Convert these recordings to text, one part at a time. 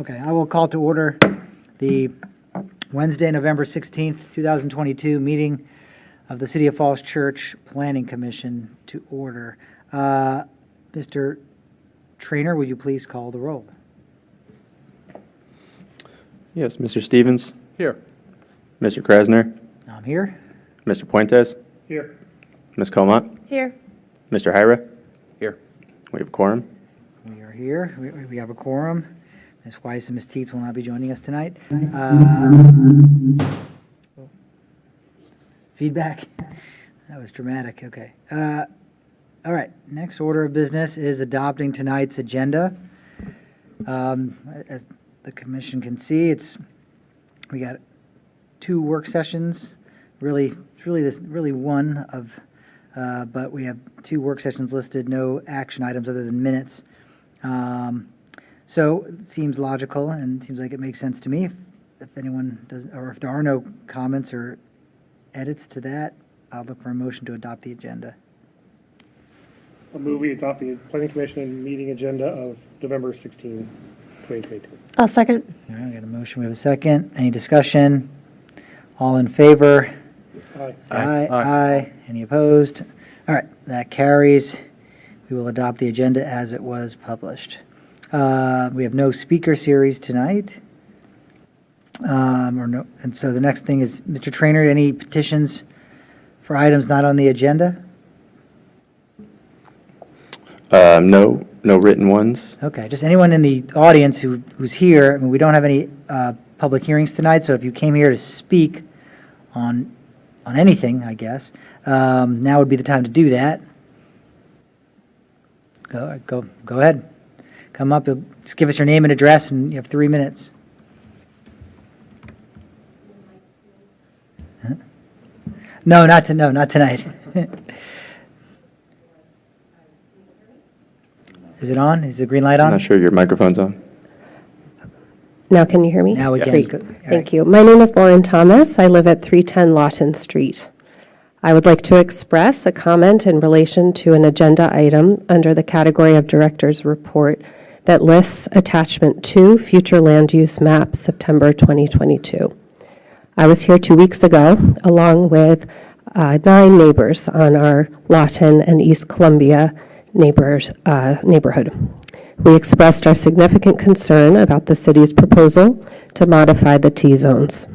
Okay, I will call to order the Wednesday, November 16th, 2022 meeting of the City of Falls Church Planning Commission to order. Mr. Trainer, would you please call the roll? Yes, Mr. Stevens, Here. Mr. Krasner, I'm here. Mr. Puentes, Here. Ms. Comat, Here. Mr. Hyra. Here. We have quorum. We are here. We have a quorum. Ms. Weiss and Ms. Teets will not be joining us tonight. Feedback? That was dramatic. Okay. All right. Next order of business is adopting tonight's agenda. As the commission can see, we got 2 work sessions. It's really one of, but we have 2 work sessions listed. No action items other than minutes. So it seems logical and seems like it makes sense to me. If anyone doesn't, or if there are no comments or edits to that, I'll look for a motion to adopt the agenda. A move we adopt the planning commission meeting agenda of November 16, 2022. I'll second. All right, we got a motion. We have a second. Any discussion? All in favor? Aye. Aye. Aye. Any opposed? All right, that carries. We will adopt the agenda as it was published. We have no speaker series tonight. And so the next thing is, Mr. Trainer, any petitions for items not on the agenda? No written ones. Okay, just anyone in the audience who's here. I mean, we don't have any public hearings tonight, so if you came here to speak on anything, I guess, now would be the time to do that. Go ahead. Come up, just give us your name and address, and you have 3 minutes. Huh? No, not tonight. Is it on? Is the green light I'm on? not sure your microphone's on. Now can you hear me? Now we Yes. can. Great. All right. Thank you. My name is Lauren Thomas. I live at 310 Lawton Street. I would like to express a comment in relation to an agenda item under the category of Director's Report that lists Attachment 2, Future Land Use Map, September 2022. I was here 2 weeks ago, along with 9 neighbors on our Lawton and East Columbia neighborhood. We expressed our significant concern about the city's proposal to modify the T-zones.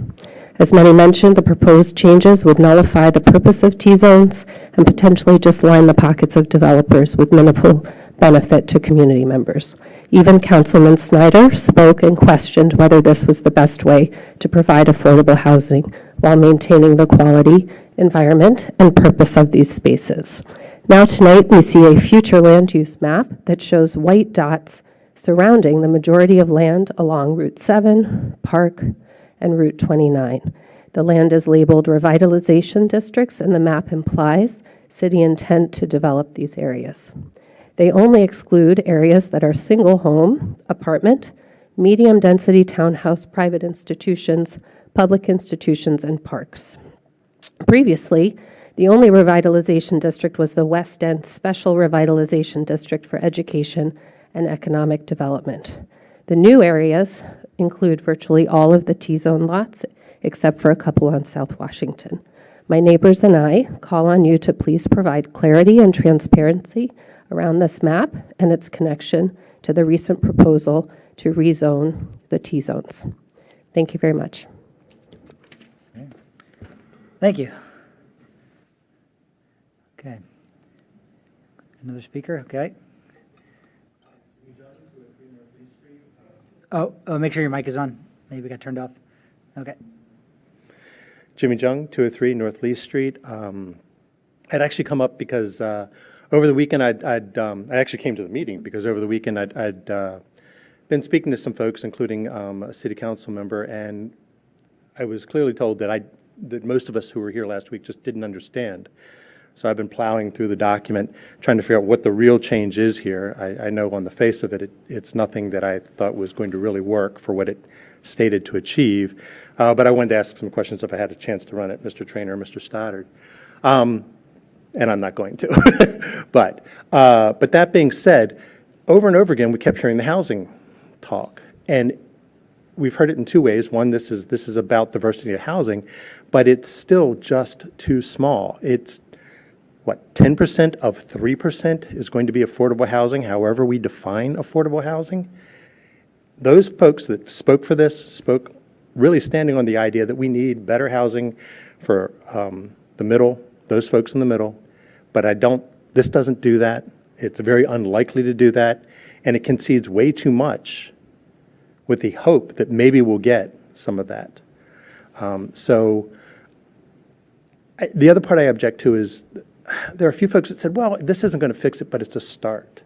As many mentioned, the proposed changes would nullify the purpose of T-zones and potentially just line the pockets of developers with minimal benefit to community members. Even Councilman Snyder spoke and questioned whether this was the best way to provide affordable housing while maintaining the quality, environment, and purpose of these spaces. Now tonight, we see a future land use map that shows white dots surrounding the majority of land along Route 7, Park, and Route 29. The land is labeled revitalization districts, and the map implies city intent to develop these areas. They only exclude areas that are single home, apartment, medium density townhouse, private institutions, public institutions, and parks. Previously, the only revitalization district was the West End Special Revitalization District for Education and Economic Development. The new areas include virtually all of the T-zone lots, except for a couple on South Washington. My neighbors and I call on you to please provide clarity and transparency around this map and its connection to the recent proposal to rezone the T-zones. Thank you very much. Thank you. Okay. Another speaker, okay. Oh, make sure your mic is on. Maybe it got turned off. Okay. Jimmy Jung, 203 North Lee Street. I'd actually come up because over the weekend I actually came to the meeting because over the weekend I'd been speaking to some folks, including a city council member, and I was clearly told that most of us who were here last week just didn't understand. So I've been plowing through the document, trying to figure out what the real change is here. I know on the face of it, it's nothing that I thought was going to really work for what it stated to achieve. But I wanted to ask some questions if I had a chance to run it, Mr. Trainer or Mr. Stoddard. And I'm not going to. But that being said, over and over again, we kept hearing the housing talk. And we've heard it in two ways. One, this is about diversity of housing, but it's still just too small. It's, what, 10% of 3% is going to be affordable housing, however we define affordable housing. Those folks that spoke for this spoke really standing on the idea that we need better housing for the middle, those folks in the middle. But this doesn't do that. It's very unlikely to do that. And it concedes way too much with the hope that maybe we'll get some of that. The other part I object to is there are a few folks that said, well, this isn't going to fix it, but it's a start.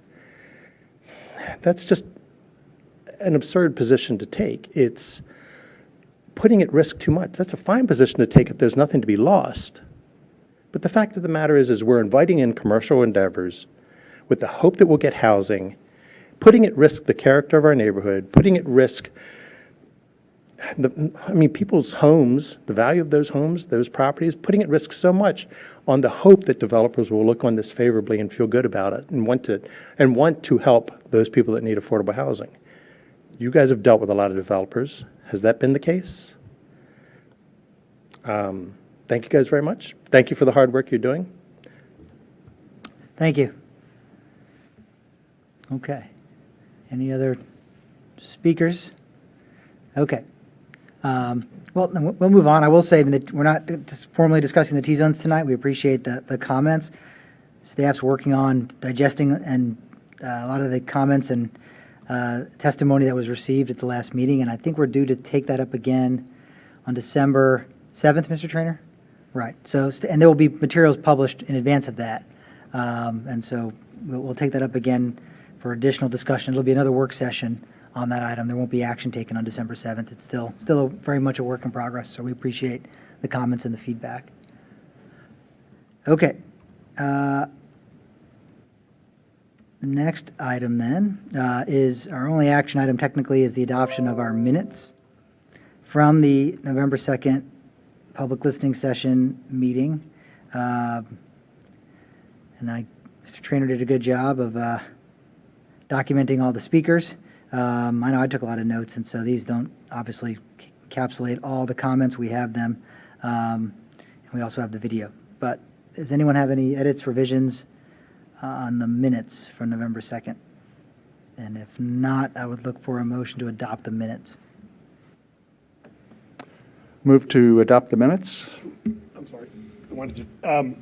That's just an absurd position to take. It's putting at risk too much. That's a fine position to take if there's nothing to be lost. But the fact of the matter is we're inviting in commercial endeavors with the hope that we'll get housing, putting at risk the character of our neighborhood, putting at risk people's homes, the value of those homes, those properties, putting at risk so much on the hope that developers will look on this favorably and feel good about it and want to help those people that need affordable housing. You guys have dealt with a lot of developers. Has that been the case? Thank you guys very much. Thank you for the hard work you're doing. Thank you. Okay. Any other speakers? Okay. Well, then we'll move on. I will say that we're not formally discussing the T-zones tonight. We appreciate the comments. Staff's working on digesting and a lot of the comments and testimony that was received at the last meeting, and I think we're due to take that up again on December 7th, Mr. Trainer? Right. So, and there will be materials published in advance of that. And so we'll take that up again for additional discussion. It'll be another work session on that item. There won't be action taken on December 7th. It's still very much a work in progress, so we appreciate the comments and the feedback. Okay. The next item then is our only action item technically is the adoption of our minutes from the November 2nd public listening session meeting. And Mr. Trainer did a good job of documenting all the speakers. I know I took a lot of notes, and so these don't obviously encapsulate all the comments. We have them, and we also have the video. But does anyone have any edits, revisions on the minutes from November 2nd? And if not, I would look for a motion to adopt the minutes. Move to adopt the minutes. I'm sorry. I wanted to just, Oh,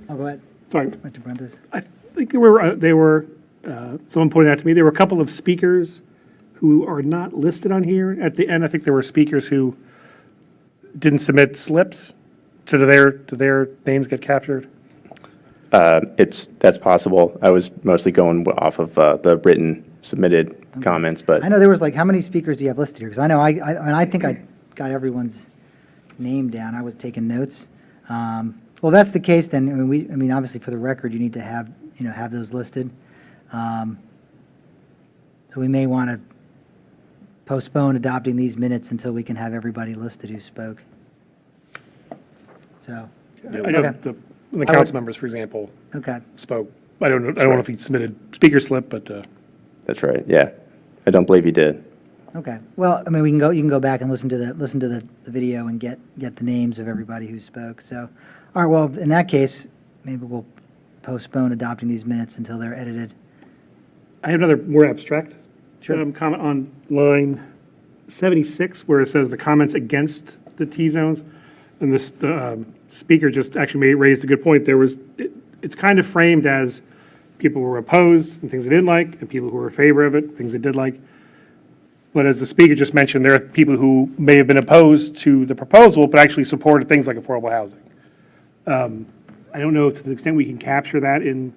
go ahead, sorry. Mr. Prentice. I think someone pointed out to me, there were a couple of speakers who are not listed on here. At the end, I think there were speakers who didn't submit slips. So do their names get captured? That's possible. I was mostly going off of the written submitted comments, but I know there was like, how many speakers do you have listed here? Because I know I think I got everyone's name down. I was taking notes. Well, that's the case then. I mean, obviously for the record, you need to have those listed. So we may want to postpone adopting these minutes until we can have everybody listed who spoke. So, I know Okay. the council members, for example, okay. spoke. I don't know if he submitted speaker slip, but that's right. Yeah, I don't believe he did. Okay. Well, I mean, you can go back and listen to the video and get the names of everybody who spoke. So, all right. Well, in that case, maybe we'll postpone adopting these minutes until they're edited. I have another more abstract Sure. comment on line 76, where it says the comments against the T-zones. And the speaker just actually raised a good point. It's kind of framed as people who were opposed and things they didn't like, and people who were in favor of it, things they did like. But as the speaker just mentioned, there are people who may have been opposed to the proposal, but actually supported things like affordable housing. I don't know to the extent we can capture that in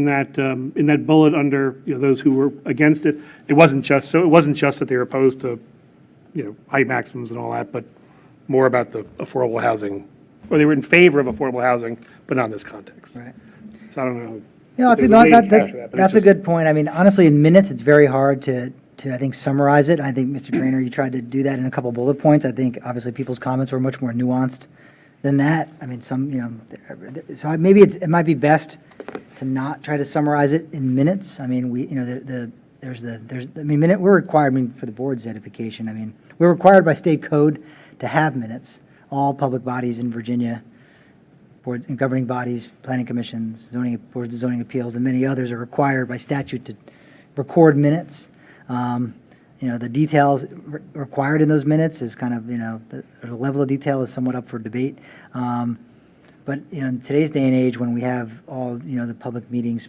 that bullet under those who were against it. It wasn't just that they were opposed to height maximums and all that, but more about the affordable housing, or they were in favor of affordable housing, but not in this context. Right. So I don't know. That's if a, there's way no, to capture that, but that's it's a good point. I mean, honestly, in minutes, it's very hard to I think, summarize it. I think, Mr. Trainer, you tried to do that in a couple bullet points. I think, obviously, people's comments were much more nuanced than that. I mean, so maybe it might be best to not try to summarize it in minutes. I mean, I mean, we're required, I mean, for the board's edification, I mean, we're required by state code to have minutes. All public bodies in Virginia, boards and governing bodies, planning commissions, boards of zoning appeals, and many others are required by statute to record minutes. The details required in those minutes is kind of, the level of detail is somewhat up for debate. But, in today's day and age, when we have all, the public meetings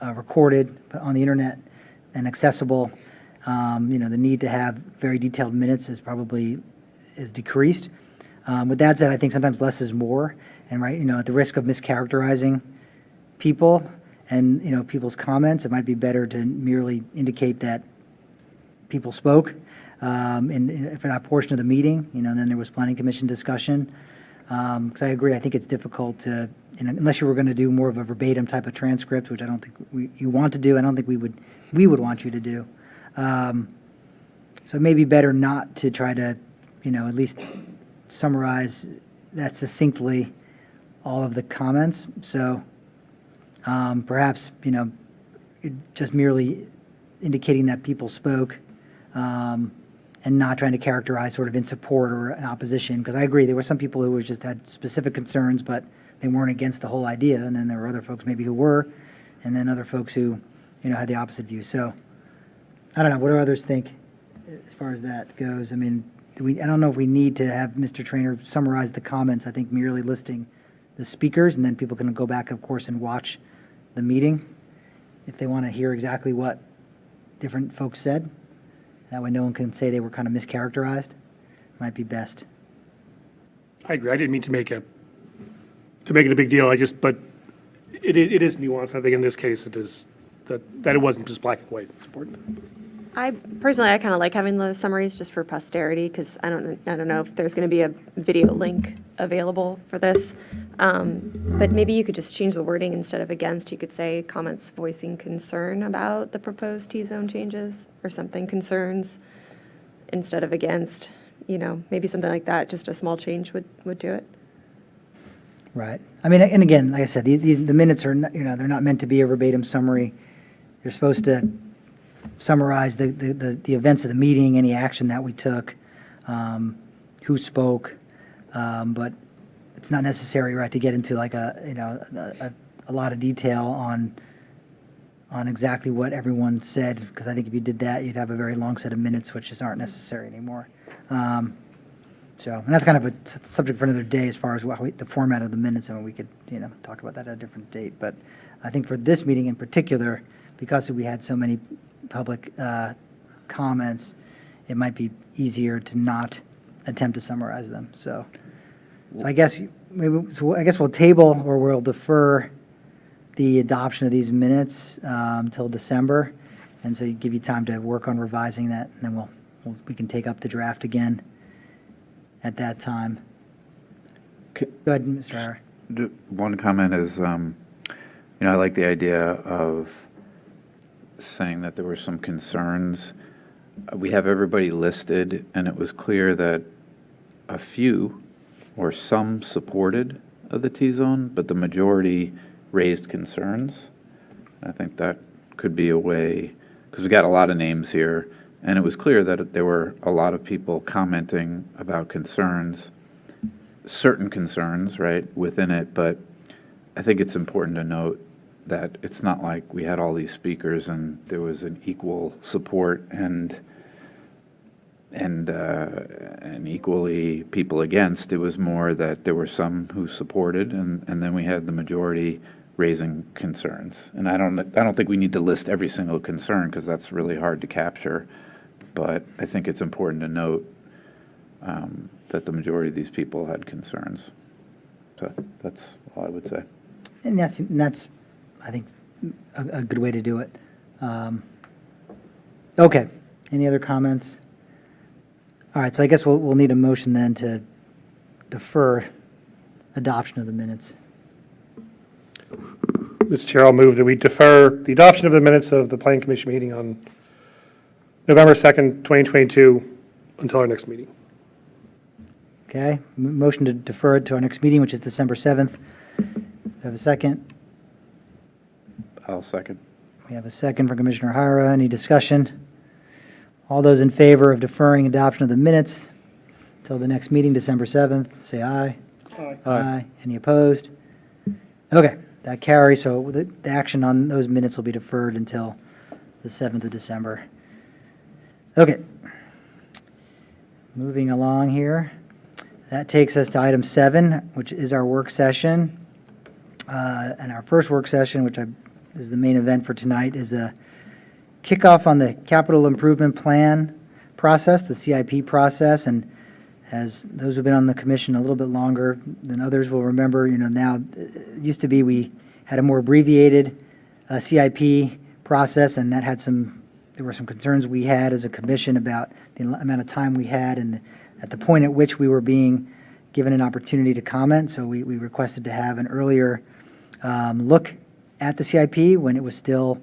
recorded on the internet and accessible, the need to have very detailed minutes is decreased. With that said, I think sometimes less is more, and at the risk of mischaracterizing people and, people's comments, it might be better to merely indicate that people spoke, in for that portion of the meeting, then there was planning commission discussion. Because I agree, I think it's difficult to, unless you were going to do more of a verbatim type of transcript, which I don't think you want to do, I don't think we would want you to do. So it may be better not to try to, at least summarize that succinctly all of the comments. So perhaps, just merely indicating that people spoke, and not trying to characterize sort of in support or in opposition, because I agree, there were some people who just had specific concerns, but they weren't against the whole idea, and then there were other folks maybe who were, and then other folks who, had the opposite view. So, I don't know, what do others think as far as that goes? I mean, I don't know if we need to have Mr. Trainer summarize the comments. I think merely listing the speakers, and then people can go back, of course, and watch the meeting if they want to hear exactly what different folks said. That way no one can say they were kind of mischaracterized. Might be best. I agree. I didn't mean to make it a big deal. But it is nuanced. I think in this case it is that it wasn't just black and white. It's important. I kind of like having the summaries just for posterity, because I don't know if there's going to be a video link available for this. But maybe you could just change the wording. Instead of against, you could say comments voicing concern about the proposed T-zone changes or something, concerns instead of against, maybe something like that. Just a small change would do it. Right. I mean, and again, like I said, the minutes are, they're not meant to be a verbatim summary. They're supposed to summarize the events of the meeting, any action that we took, who spoke, but it's not necessary, right, to get into like a lot of detail on exactly what everyone said, because I think if you did that, you'd have a very long set of minutes, which just aren't necessary anymore. And that's kind of a subject for another day as far as the format of the minutes, and we could, talk about that at a different date. But I think for this meeting in particular, because we had so many public comments, it might be easier to not attempt to summarize them. So I guess we'll table or we'll defer the adoption of these minutes until December, and so give you time to work on revising that, and then we can take up the draft again at that time. Go ahead, Mr. Howard. One comment is, I like the idea of saying that there were some concerns. We have everybody listed, and it was clear that a few or some supported of the T-zone, but the majority raised concerns. I think that could be a way, because we got a lot of names here, and it was clear that there were a lot of people commenting about concerns, certain concerns, right, within it, but I think it's important to note that it's not like we had all these speakers and there was an equal support and equally people against. It was more that there were some who supported, and then we had the majority raising concerns. And I don't think we need to list every single concern, because that's really hard to capture. But I think it's important to note that the majority of these people had concerns. So that's all I would say. And that's I think, a good way to do it. Okay. Any other comments? All right, so I guess we'll need a motion then to defer adoption of the minutes. Mr. Chair, I'll move that we defer the adoption of the minutes of the Planning Commission meeting on November 2nd, 2022, until our next meeting. Okay, motion to defer it to our next meeting, which is December 7th. Do I have a second? I'll second. We have a second from Commissioner Hira. Any discussion? All those in favor of deferring adoption of the minutes till the next meeting, December 7th, say aye. Aye. Aye. Any opposed? Okay, that carries, so the action on those minutes will be deferred until the 7th of December. Okay. Moving along here. That takes us to item 7, which is our work session. And our first work session, which is the main event for tonight, is a kickoff on the capital improvement plan process, the CIP process. And as those who've been on the commission a little bit longer than others will remember, now it used to be we had a more abbreviated CIP process, and that had there were some concerns we had as a commission about the amount of time we had and at the point at which we were being given an opportunity to comment. So we requested to have an earlier look at the CIP when it was still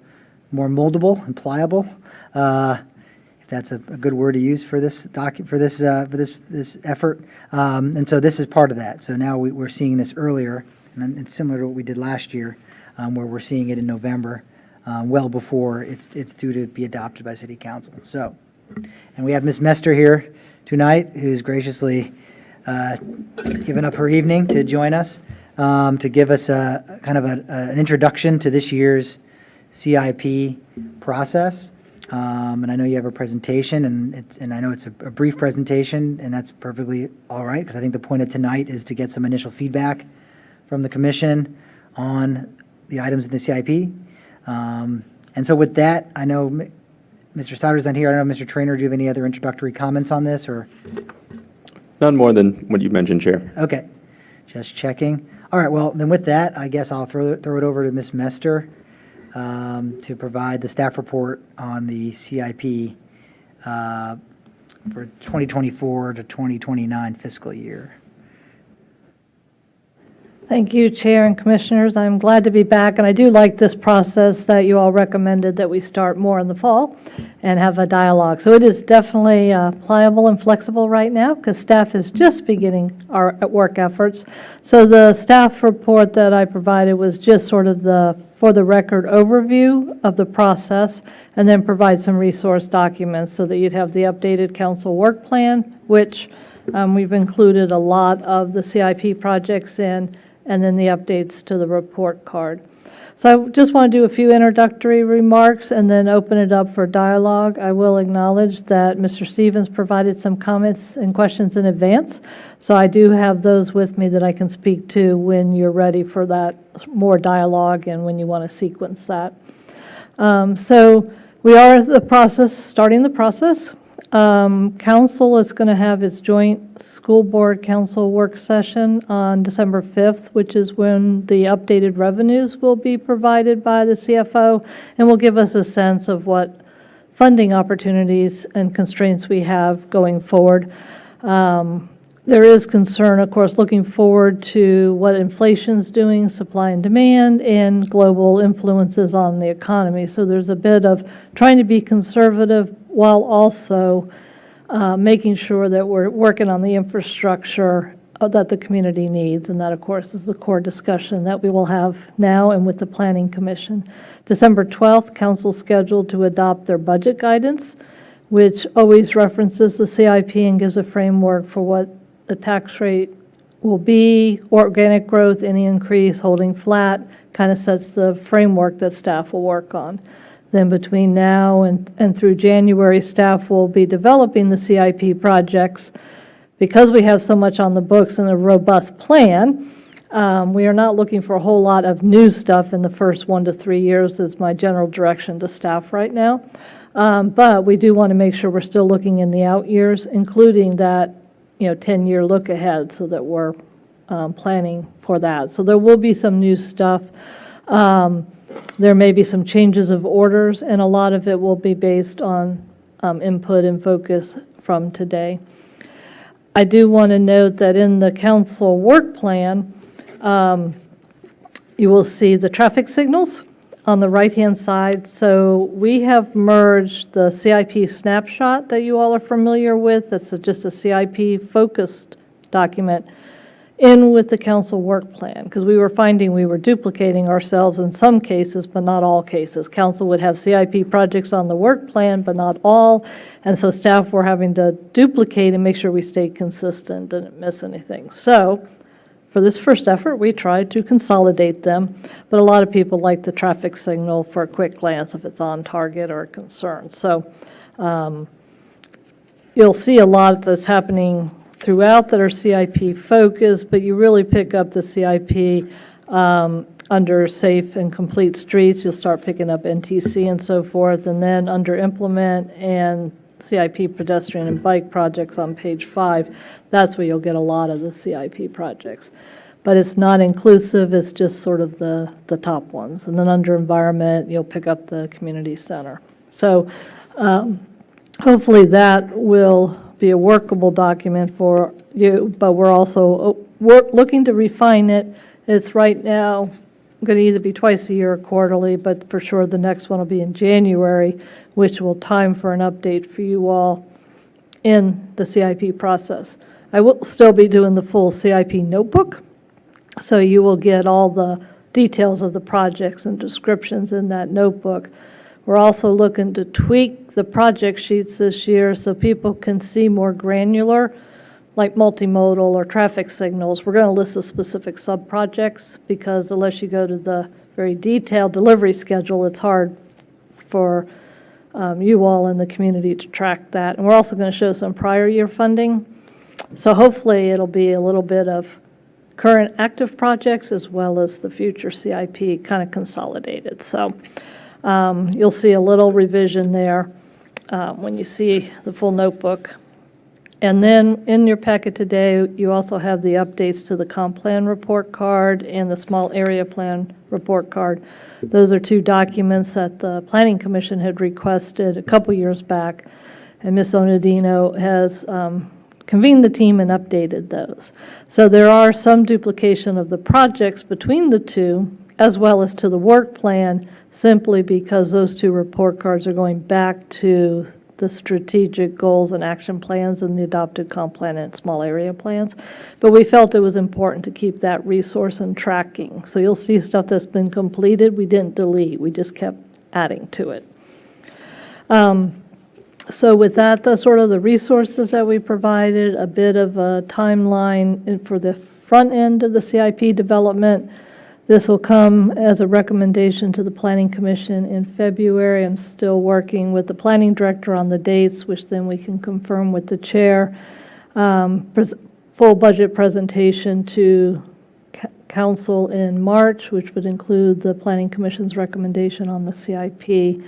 more moldable and pliable, if that's a good word to use for this this effort. And so this is part of that. So now we're seeing this earlier, and it's similar to what we did last year, where we're seeing it in November, well before it's due to be adopted by City Council. So, and we have Ms. Mester here tonight, who's graciously given up her evening to join us, to give us a kind of an introduction to this year's CIP process. And I know you have a presentation, and I know it's a brief presentation, and that's perfectly all right, because I think the point of tonight is to get some initial feedback from the commission on the items in the CIP. And so with that, I know Mr. Stouter's not here. I don't know, Mr. Trainer, do you have any other introductory comments on this, or? None more than what you mentioned, Chair. Okay, just checking. All right, well, then with that, I guess I'll throw it over to Ms. Mester to provide the staff report on the CIP for 2024 to 2029 fiscal year. Thank you, Chair and Commissioners. I'm glad to be back, and I do like this process that you all recommended, that we start more in the fall and have a dialogue. So it is definitely pliable and flexible right now, because staff is just beginning our work efforts. So the staff report that I provided was just sort of the for the record overview of the process, and then provide some resource documents so that you'd have the updated council work plan, which we've included a lot of the CIP projects in, and then the updates to the report card. So I just want to do a few introductory remarks and then open it up for dialogue. I will acknowledge that Mr. Stevens provided some comments and questions in advance, so I do have those with me that I can speak to when you're ready for that more dialogue and when you want to sequence that. So we are starting the process. Council is going to have its joint school board council work session on December 5th, which is when the updated revenues will be provided by the CFO, and will give us a sense of what funding opportunities and constraints we have going forward. There is concern, of course, looking forward to what inflation's doing, supply and demand, and global influences on the economy. So there's a bit of trying to be conservative while also making sure that we're working on the infrastructure that the community needs. And that, of course, is the core discussion that we will have now and with the Planning Commission. December 12th, Council scheduled to adopt their budget guidance, which always references the CIP and gives a framework for what the tax rate will be, organic growth, any increase, holding flat, kind of sets the framework that staff will work on. Then between now and through January, staff will be developing the CIP projects. Because we have so much on the books and a robust plan, we are not looking for a whole lot of new stuff in the first 1 to 3 years, is my general direction to staff right now. But we do want to make sure we're still looking in the out years, including that 10-year look ahead, so that we're planning for that. So there will be some new stuff. There may be some changes of orders, and a lot of it will be based on input and focus from today. I do want to note that in the council work plan, you will see the traffic signals on the right-hand side. So we have merged the CIP snapshot that you all are familiar with. That's just a CIP-focused document in with the council work plan, because we were finding we were duplicating ourselves in some cases, but not all cases. Council would have CIP projects on the work plan, but not all, and so staff were having to duplicate and make sure we stayed consistent, didn't miss anything. So, for this first effort, we tried to consolidate them, but a lot of people like the traffic signal for a quick glance if it's on target or a concern. So, you'll see a lot that's happening throughout that are CIP focused, but you really pick up the CIP under safe and complete streets. You'll start picking up NTC and so forth, and then under implement and CIP pedestrian and bike projects on page 5, that's where you'll get a lot of the CIP projects. But it's not inclusive, it's just sort of the top ones. And then under environment, you'll pick up the community center. So hopefully that will be a workable document for you, but we're also looking to refine it. It's right now going to either be twice a year or quarterly, but for sure the next one will be in January, which will time for an update for you all in the CIP process. I will still be doing the full CIP notebook, so you will get all the details of the projects and descriptions in that notebook. We're also looking to tweak the project sheets this year so people can see more granular, like multimodal or traffic signals. We're going to list the specific sub-projects because unless you go to the very detailed delivery schedule, it's hard for you all in the community to track that. And we're also going to show some prior year funding. So hopefully it'll be a little bit of current active projects as well as the future CIP kind of consolidated. So you'll see a little revision there when you see the full notebook. And then in your packet today, you also have the updates to the comp plan report card and the small area plan report card. Those are 2 documents that the Planning Commission had requested a couple years back, and Ms. Onadino has convened the team and updated those. So there are some duplication of the projects between the 2, as well as to the work plan, simply because those 2 report cards are going back to the strategic goals and action plans and the adopted comp plan and small area plans. But we felt it was important to keep that resource and tracking. So you'll see stuff that's been completed, we didn't delete, we just kept adding to it. So with that, the sort of the resources that we provided, a bit of a timeline for the front end of the CIP development. This will come as a recommendation to the Planning Commission in February. I'm still working with the planning director on the dates, which then we can confirm with the chair. Full budget presentation to council in March, which would include the Planning Commission's recommendation on the CIP.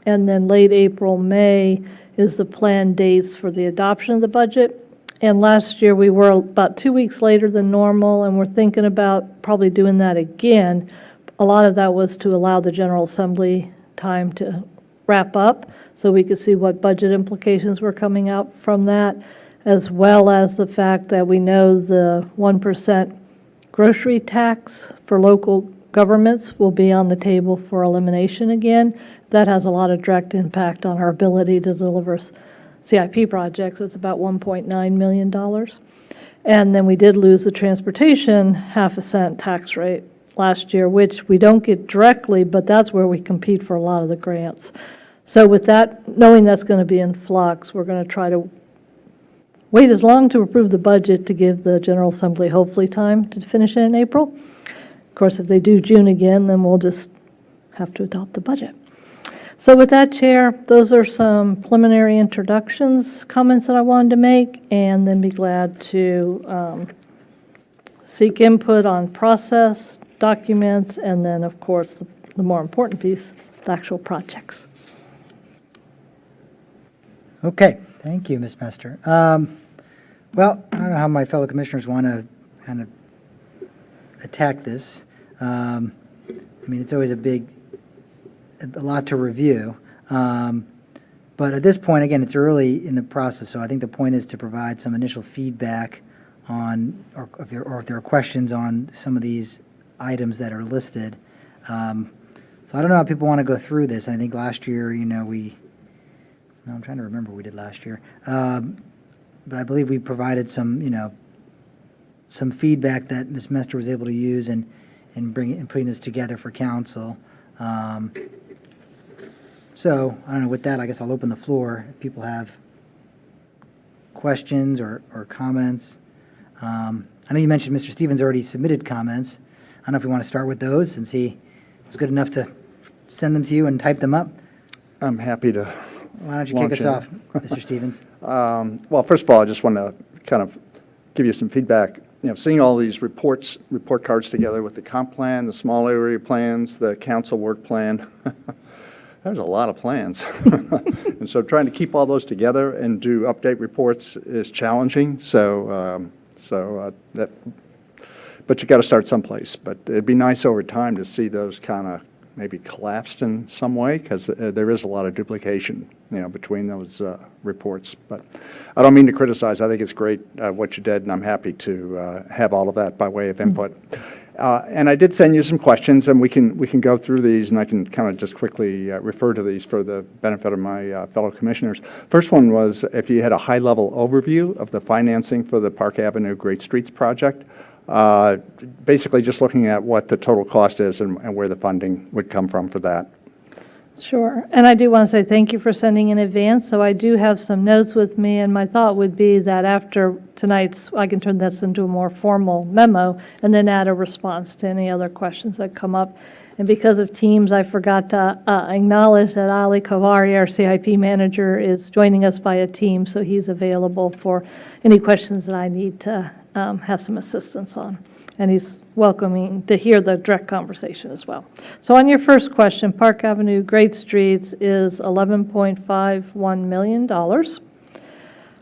And then late April, May is the planned dates for the adoption of the budget. And last year, we were about 2 weeks later than normal, and we're thinking about probably doing that again. A lot of that was to allow the General Assembly time to wrap up so we could see what budget implications were coming out from that, as well as the fact that we know the 1% grocery tax for local governments will be on the table for elimination again. That has a lot of direct impact on our ability to deliver CIP projects. It's about $1.9 million. And then we did lose the transportation half-a-cent tax rate last year, which we don't get directly, but that's where we compete for a lot of the grants. So with that, knowing that's going to be in flux, we're going to try to wait as long to approve the budget to give the General Assembly hopefully time to finish it in April. Of course, if they do June again, then we'll just have to adopt the budget. So with that, Chair, those are some preliminary introductions, comments that I wanted to make, and then be glad to seek input on process, documents, and then, of course, the more important piece, the actual projects. Okay, thank you, Ms. Mester. Well, I don't know how my fellow commissioners want to kind of attack this. I mean, it's always a lot to review. But at this point, again, it's early in the process, so I think the point is to provide some initial feedback on, or if there are questions on some of these items that are listed. So I don't know how people want to go through this. I think last year, I'm trying to remember what we did last year. But I believe we provided some, some feedback that Ms. Mester was able to use in putting this together for council. So, I don't know, with that, I guess I'll open the floor. If people have questions or comments. I know you mentioned Mr. Stevens already submitted comments. I don't know if we want to start with those since he was good enough to send them to you and type them up. I'm happy to. Why don't you kick Launch us in. off, Mr. Stevens? Well, first of all, I just want to kind of give you some feedback. You know, seeing all these report cards together with the comp plan, the small area plans, the council work plan, there's a lot of plans. And so trying to keep all those together and do update reports is challenging. But you got to start someplace. But it'd be nice over time to see those kind of maybe collapsed in some way, because there is a lot of duplication, you know, between those reports. But I don't mean to criticize. I think it's great what you did, and I'm happy to have all of that by way of input. And I did send you some questions, and we can go through these, and I can kind of just quickly refer to these for the benefit of my fellow commissioners. First one was if you had a high-level overview of the financing for the Park Avenue Great Streets project. Basically just looking at what the total cost is and where the funding would come from for that. Sure. And I do want to say thank you for sending in advance. So I do have some notes with me, and my thought would be that after tonight's, I can turn this into a more formal memo and then add a response to any other questions that come up. And because of Teams, I forgot to acknowledge that Ali Kavari, our CIP manager, is joining us via Teams, so he's available for any questions that I need to have some assistance on. And he's welcoming to hear the direct conversation as well. So on your first question, Park Avenue Great Streets is $11.51 million.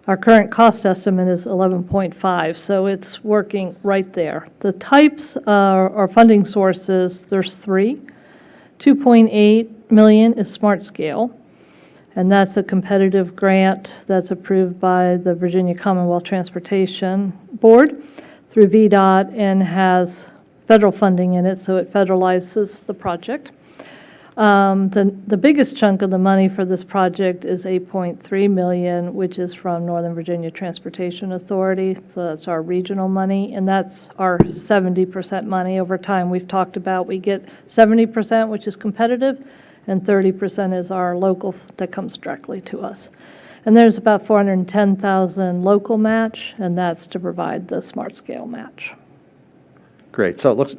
Our current cost estimate is 11.5, so it's working right there. The types or funding sources, there's three. 2.8 million is Smart Scale, and that's a competitive grant that's approved by the Virginia Commonwealth Transportation Board through VDOT and has federal funding in it, so it federalizes the project. The biggest chunk of the money for this project is $8.3 million, which is from Northern Virginia Transportation Authority, so that's our regional money, and that's our 70% money over time. We've talked about we get 70%, which is competitive, and 30% is our local that comes directly to us. And there's about $410,000 local match, and that's to provide the Smart Scale match. Great. So it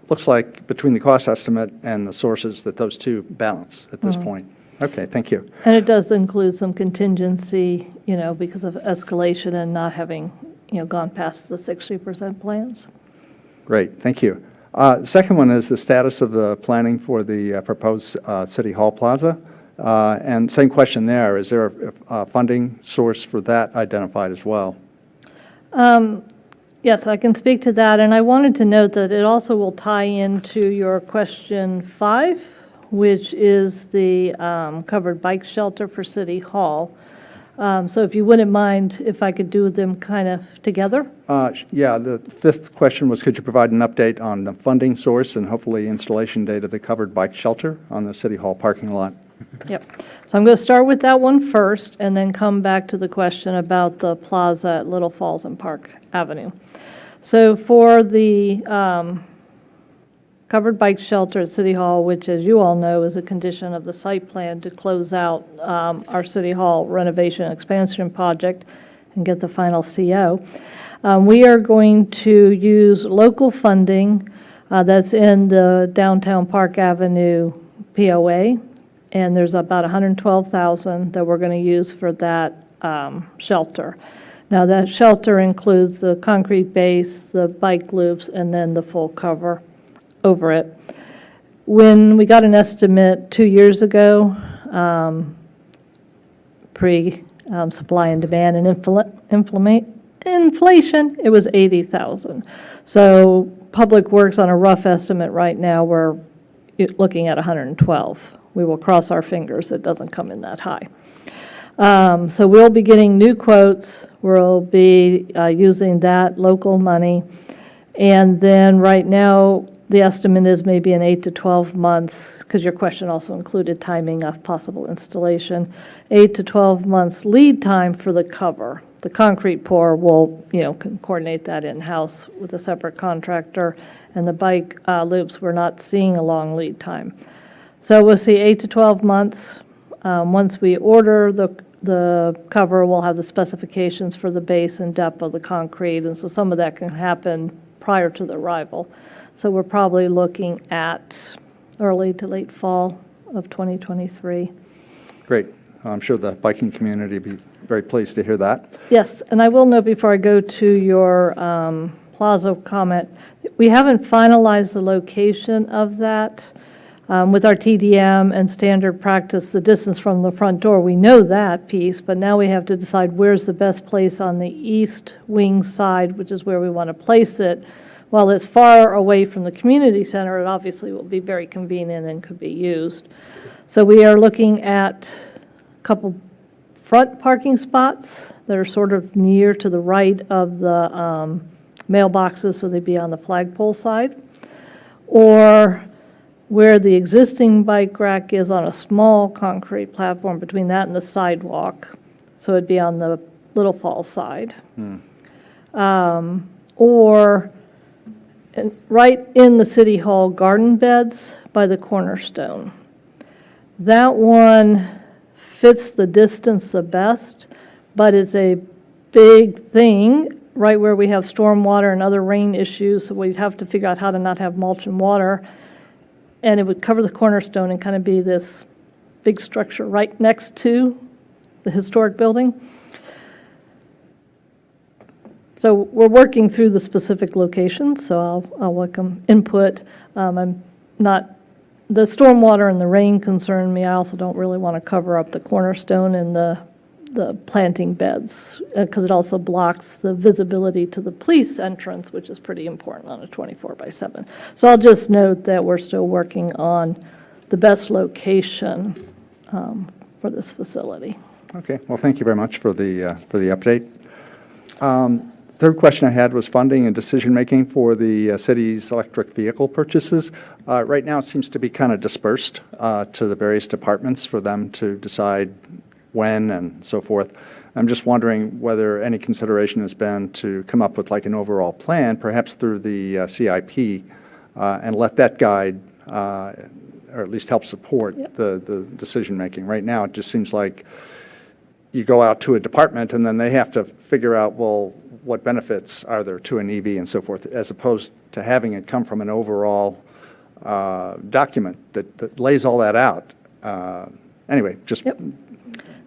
looks like between the cost estimate and the sources that those two balance at this point. Okay, thank you. And it does include some contingency, you know, because of escalation and not having, you know, gone past the 60% plans. Great, thank you. Second one is the status of the planning for the proposed City Hall Plaza. And same question there, is there a funding source for that identified as well? Yes, I can speak to that, and I wanted to note that it also will tie into your question 5, which is the covered bike shelter for City Hall. So if you wouldn't mind if I could do them kind of together? Yeah, the fifth question was, could you provide an update on the funding source and hopefully installation date of the covered bike shelter on the City Hall parking lot? Yep. So I'm going to start with that one first and then come back to the question about the plaza at Little Falls and Park Avenue. So for the covered bike shelter at City Hall, which, as you all know, is a condition of the site plan to close out our City Hall renovation and expansion project and get the final CO, we are going to use local funding that's in the downtown Park Avenue POA, and there's about $112,000 that we're going to use for that shelter. Now, that shelter includes the concrete base, the bike loops, and then the full cover over it. When we got an estimate 2 years ago, pre-supply and demand and inflation, it was $80,000. So Public Works, on a rough estimate right now, we're looking at $112,000. We will cross our fingers it doesn't come in that high. So we'll be getting new quotes. We'll be using that local money. And then right now, the estimate is maybe in 8 to 12 months, because your question also included timing of possible installation, 8 to 12 months lead time for the cover. The concrete pour, we'll, can coordinate that in-house with a separate contractor. And the bike loops, we're not seeing a long lead time. So we'll see 8 to 12 months. Once we order the cover, we'll have the specifications for the base and depth of the concrete, and so some of that can happen prior to the arrival. So we're probably looking at early to late fall of 2023. Great. I'm sure the biking community will be very pleased to hear that. Yes, and I will note before I go to your plaza comment, we haven't finalized the location of that. With our TDM and standard practice, the distance from the front door, we know that piece, but now we have to decide where's the best place on the east wing side, which is where we want to place it. While it's far away from the community center, it obviously will be very convenient and could be used. So we are looking at a couple front parking spots that are sort of near to the right of the mailboxes, so they'd be on the flagpole side, or where the existing bike rack is on a small concrete platform between that and the sidewalk. So it'd be on the Little Falls side. Or right in the City Hall garden beds by the cornerstone. That one fits the distance the best, but it's a big thing right where we have stormwater and other rain issues, so we'd have to figure out how to not have mulch and water. And it would cover the cornerstone and kind of be this big structure right next to the historic building. So we're working through the specific locations, so I'll welcome input. I'm not, the stormwater and the rain concern me. I also don't really want to cover up the cornerstone and the planting beds, because it also blocks the visibility to the police entrance, which is pretty important on a 24/7. So I'll just note that we're still working on the best location for this facility. Okay, well, thank you very much for the update. Third question I had was funding and decision-making for the city's electric vehicle purchases. Right now, it seems to be kind of dispersed to the various departments for them to decide when and so forth. I'm just wondering whether any consideration has been to come up with like an overall plan, perhaps through the CIP, and let that guide, or at least help support the decision-making. Right now, it just seems like you go out to a department and then they have to figure out, well, what benefits are there to an EV and so forth, as opposed to having it come from an overall document that lays all that out. Anyway, just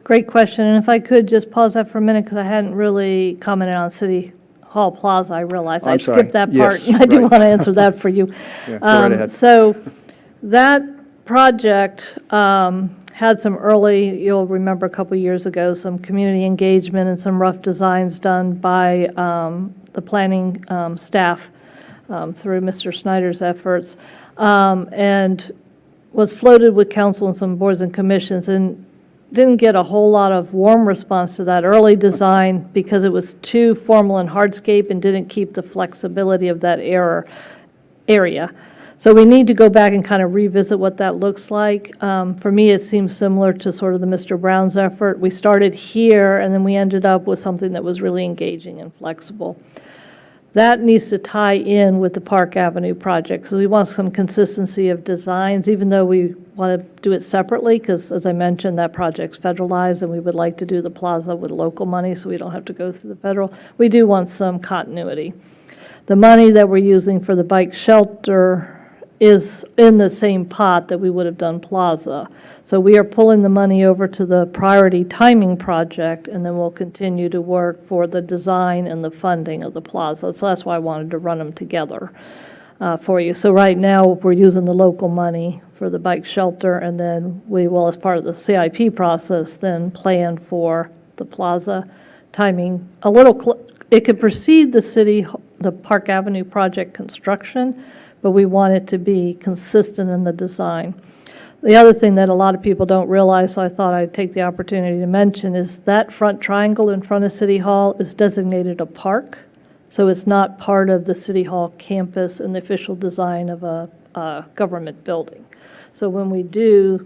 Great question, and if I could just pause that for a minute, because I hadn't really commented on City Hall Plaza. I realized I'm I sorry. skipped that part, Yes, and I do right. want to answer that for you. Yeah, go right ahead. So that project had some early, you'll remember a couple years ago, some community engagement and some rough designs done by the planning staff through Mr. Snyder's efforts, and was floated with council and some boards and commissions, and didn't get a whole lot of warm response to that early design because it was too formal and hardscape and didn't keep the flexibility of that area. So we need to go back and kind of revisit what that looks like. For me, it seems similar to sort of the Mr. Brown's effort. We started here, and then we ended up with something that was really engaging and flexible. That needs to tie in with the Park Avenue project. So we want some consistency of designs, even though we want to do it separately, because as I mentioned, that project's federalized, and we would like to do the plaza with local money so we don't have to go through the federal. We do want some continuity. The money that we're using for the bike shelter is in the same pot that we would have done plaza. So we are pulling the money over to the priority timing project, and then we'll continue to work for the design and the funding of the plaza. So that's why I wanted to run them together for you. So right now, we're using the local money for the bike shelter, and then we will, as part of the CIP process, then plan for the plaza timing. It could precede the Park Avenue project construction, but we want it to be consistent in the design. The other thing that a lot of people don't realize, so I thought I'd take the opportunity to mention, is that front triangle in front of City Hall is designated a park, so it's not part of the City Hall campus and the official design of a government building. So when we do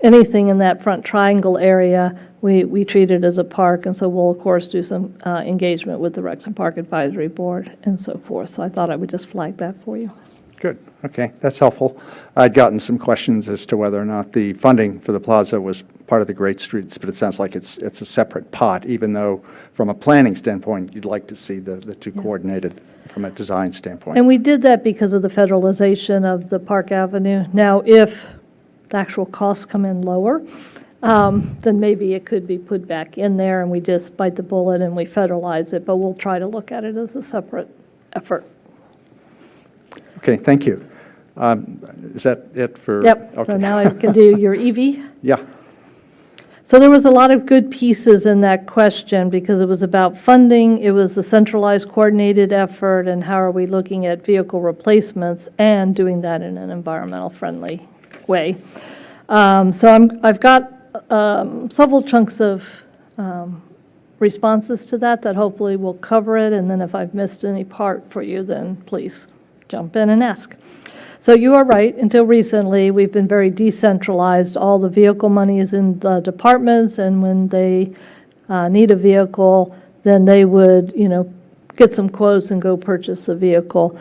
anything in that front triangle area, we treat it as a park, and so we'll, of course, do some engagement with the Rex and Park Advisory Board and so forth. So I thought I would just flag that for you. Good, okay, that's helpful. I'd gotten some questions as to whether or not the funding for the plaza was part of the Great Streets, but it sounds like it's a separate pot, even though from a planning standpoint, you'd like to see the two coordinated from a design standpoint. And we did that because of the federalization of the Park Avenue. Now, if the actual costs come in lower, then maybe it could be put back in there and we just bite the bullet and we federalize it, but we'll try to look at it as a separate effort. Okay, thank you. Is that it for? Yep, so okay. now I can do your EV. Yeah, So there was a lot of good pieces in that question because it was about funding, it was the centralized coordinated effort, and how are we looking at vehicle replacements and doing that in an environmental friendly way. So I've got several chunks of responses to that hopefully will cover it, and then if I've missed any part for you, then please jump in and ask. So you are right, until recently, we've been very decentralized. All the vehicle money is in the departments, and when they need a vehicle, then they would, get some quotes and go purchase a vehicle.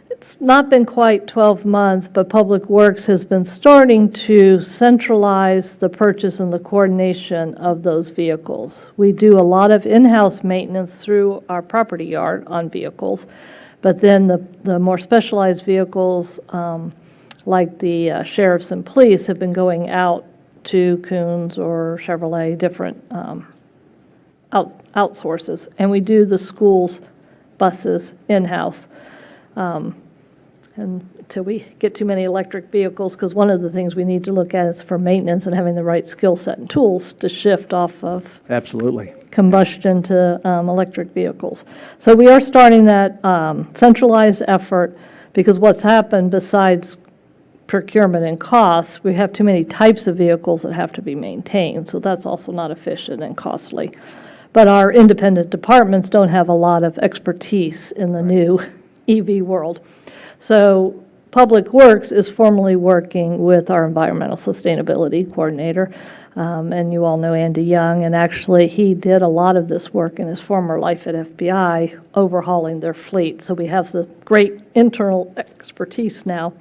It's not been quite 12 months, but Public Works has been starting to centralize the purchase and the coordination of those vehicles. We do a lot of in-house maintenance through our property yard on vehicles, but then the more specialized vehicles, like the sheriffs and police, have been going out to Coons or Chevrolet, different outsources. And we do the schools' buses in-house. And until we get too many electric vehicles, because one of the things we need to look at is for maintenance and having the right skill set and tools to shift off of absolutely. combustion to electric vehicles. So we are starting that centralized effort because what's happened besides procurement and costs, we have too many types of vehicles that have to be maintained. So that's also not efficient and costly. But our independent departments don't have a lot of expertise in the new EV world. So Public Works is formally working with our environmental sustainability coordinator. And you all know Andy Young, and actually he did a lot of this work in his former life at FBI, overhauling their fleet. So we have the great internal expertise now.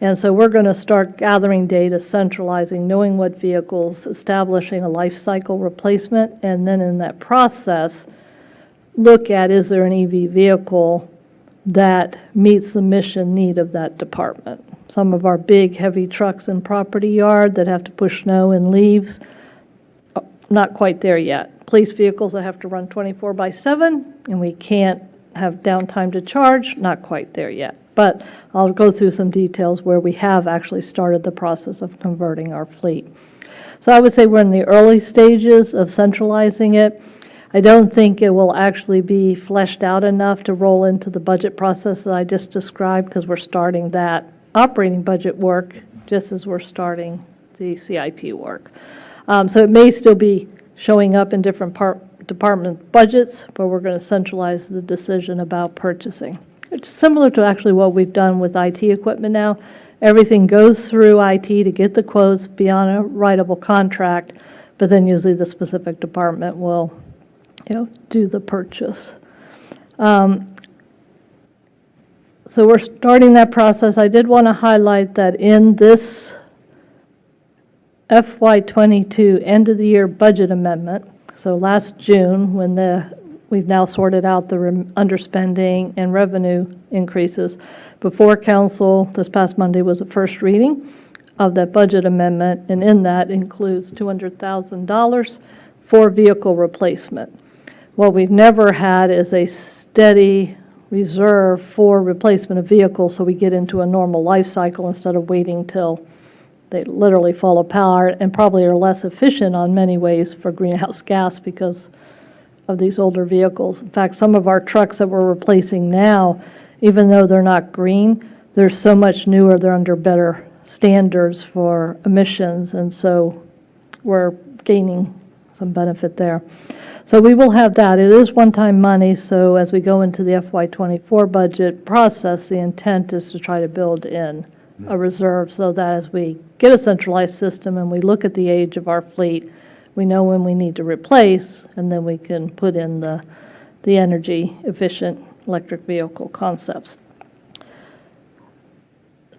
And so we're going to start gathering data, centralizing, knowing what vehicles, establishing a life cycle replacement, and then in that process, look at, is there an EV vehicle that meets the mission need of that department? Some of our big, heavy trucks in property yard that have to push snow and leaves, not quite there yet. Police vehicles that have to run 24/7, and we can't have downtime to charge, not quite there yet. But I'll go through some details where we have actually started the process of converting our fleet. So I would say we're in the early stages of centralizing it. I don't think it will actually be fleshed out enough to roll into the budget process that I just described, because we're starting that operating budget work just as we're starting the CIP work. So it may still be showing up in different department budgets, but we're going to centralize the decision about purchasing. It's similar to actually what we've done with IT equipment now. Everything goes through IT to get the quotes, be on a writable contract, but then usually the specific department will do the purchase. So we're starting that process. I did want to highlight that in this FY22 end of the year budget amendment, so last June, when we've now sorted out the underspending and revenue increases, before council this past Monday was a first reading of that budget amendment, and in that includes $200,000 for vehicle replacement. What we've never had is a steady reserve for replacement of vehicles, so we get into a normal life cycle instead of waiting till they literally fall apart, and probably are less efficient on many ways for greenhouse gas because of these older vehicles. In fact, some of our trucks that we're replacing now, even though they're not green, they're so much newer, they're under better standards for emissions, and so we're gaining some benefit there. So we will have that. It is one-time money, so as we go into the FY24 budget process, the intent is to try to build in a reserve so that as we get a centralized system and we look at the age of our fleet, we know when we need to replace, and then we can put in the energy efficient electric vehicle concepts.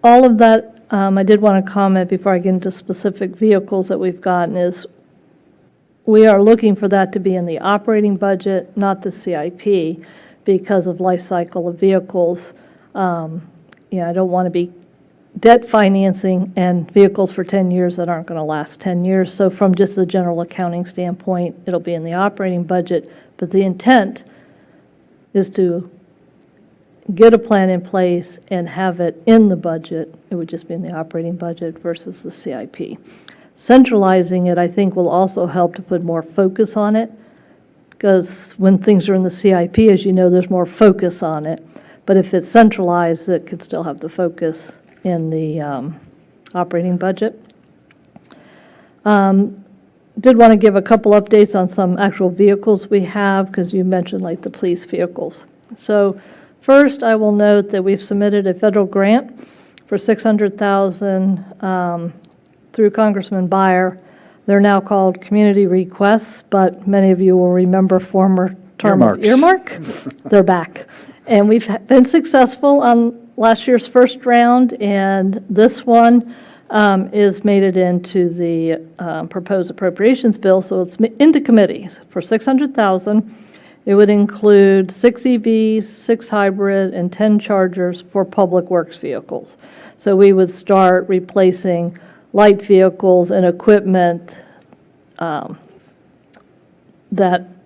All of that, I did want to comment before I get into specific vehicles that we've gotten, is we are looking for that to be in the operating budget, not the CIP, because of life cycle of vehicles. I don't want to be debt financing and vehicles for 10 years that aren't going to last 10 years. So from just the general accounting standpoint, it'll be in the operating budget, but the intent is to get a plan in place and have it in the budget. It would just be in the operating budget versus the CIP. Centralizing it, I think, will also help to put more focus on it, because when things are in the CIP, as you know, there's more focus on it. But if it's centralized, it could still have the focus in the operating budget. Did want to give a couple updates on some actual vehicles we have, because you mentioned like the police vehicles. So first, I will note that we've submitted a federal grant for $600,000 through Congressman Byer. They're now called community requests, but many of you will remember former term of earmark. They're back. And we've been successful on last year's first round, and this one is made it into the proposed appropriations bill, so it's into committees for $600,000. It would include 6 EVs, 6 hybrid, and 10 chargers for public works vehicles. So we would start replacing light vehicles and equipment that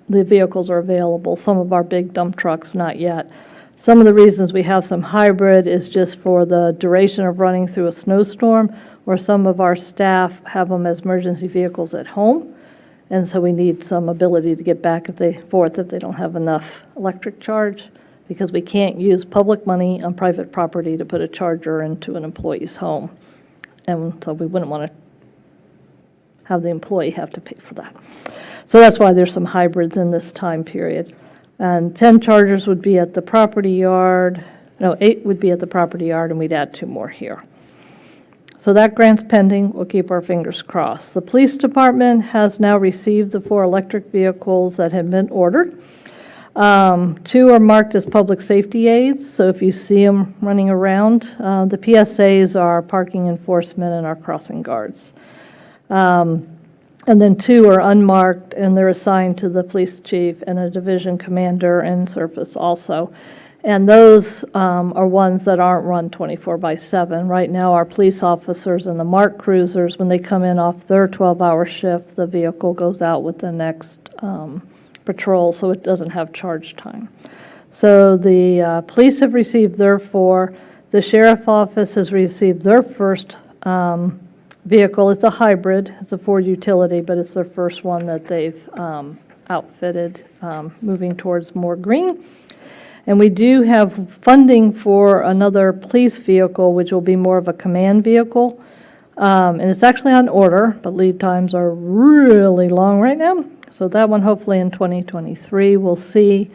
the vehicles are available. Some of our big dump trucks, not yet. Some of the reasons we have some hybrid is just for the duration of running through a snowstorm, or some of our staff have them as emergency vehicles at home. And so we need some ability to get back if they don't have enough electric charge, because we can't use public money on private property to put a charger into an employee's home. And so we wouldn't want to have the employee have to pay for that. So that's why there's some hybrids in this time period. And 10 chargers would be at the property yard. No, 8 would be at the property yard, and we'd add 2 more here. So that grant's pending. We'll keep our fingers crossed. The police department has now received the 4 electric vehicles that have been ordered. 2 are marked as public safety aids, so if you see them running around, the PSAs are parking enforcement and our crossing guards. And then 2 are unmarked, and they're assigned to the police chief and a division commander and surface also. And those are ones that aren't run 24/7. Right now, our police officers and the marked cruisers, when they come in off their 12-hour shift, the vehicle goes out with the next patrol, so it doesn't have charge time. So the police have received their 4. The sheriff office has received their first vehicle. It's a hybrid. It's a Ford utility, but it's their first one that they've outfitted, moving towards more green. And we do have funding for another police vehicle, which will be more of a command vehicle. And it's actually on order, but lead times are really long right now. So that one hopefully in 2023, we'll see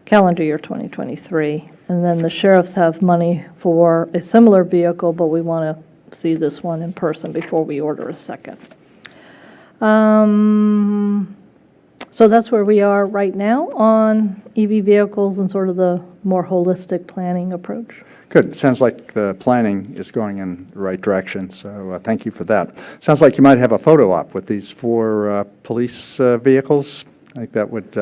calendar year 2023. And then the sheriffs have money for a similar vehicle, but we want to see this one in person before we order a second. So that's where we are right now on EV vehicles and sort of the more holistic planning approach. Good. It sounds like the planning is going in the right direction, so thank you for that. Sounds like you might have a photo op with these 4 police vehicles. I think that would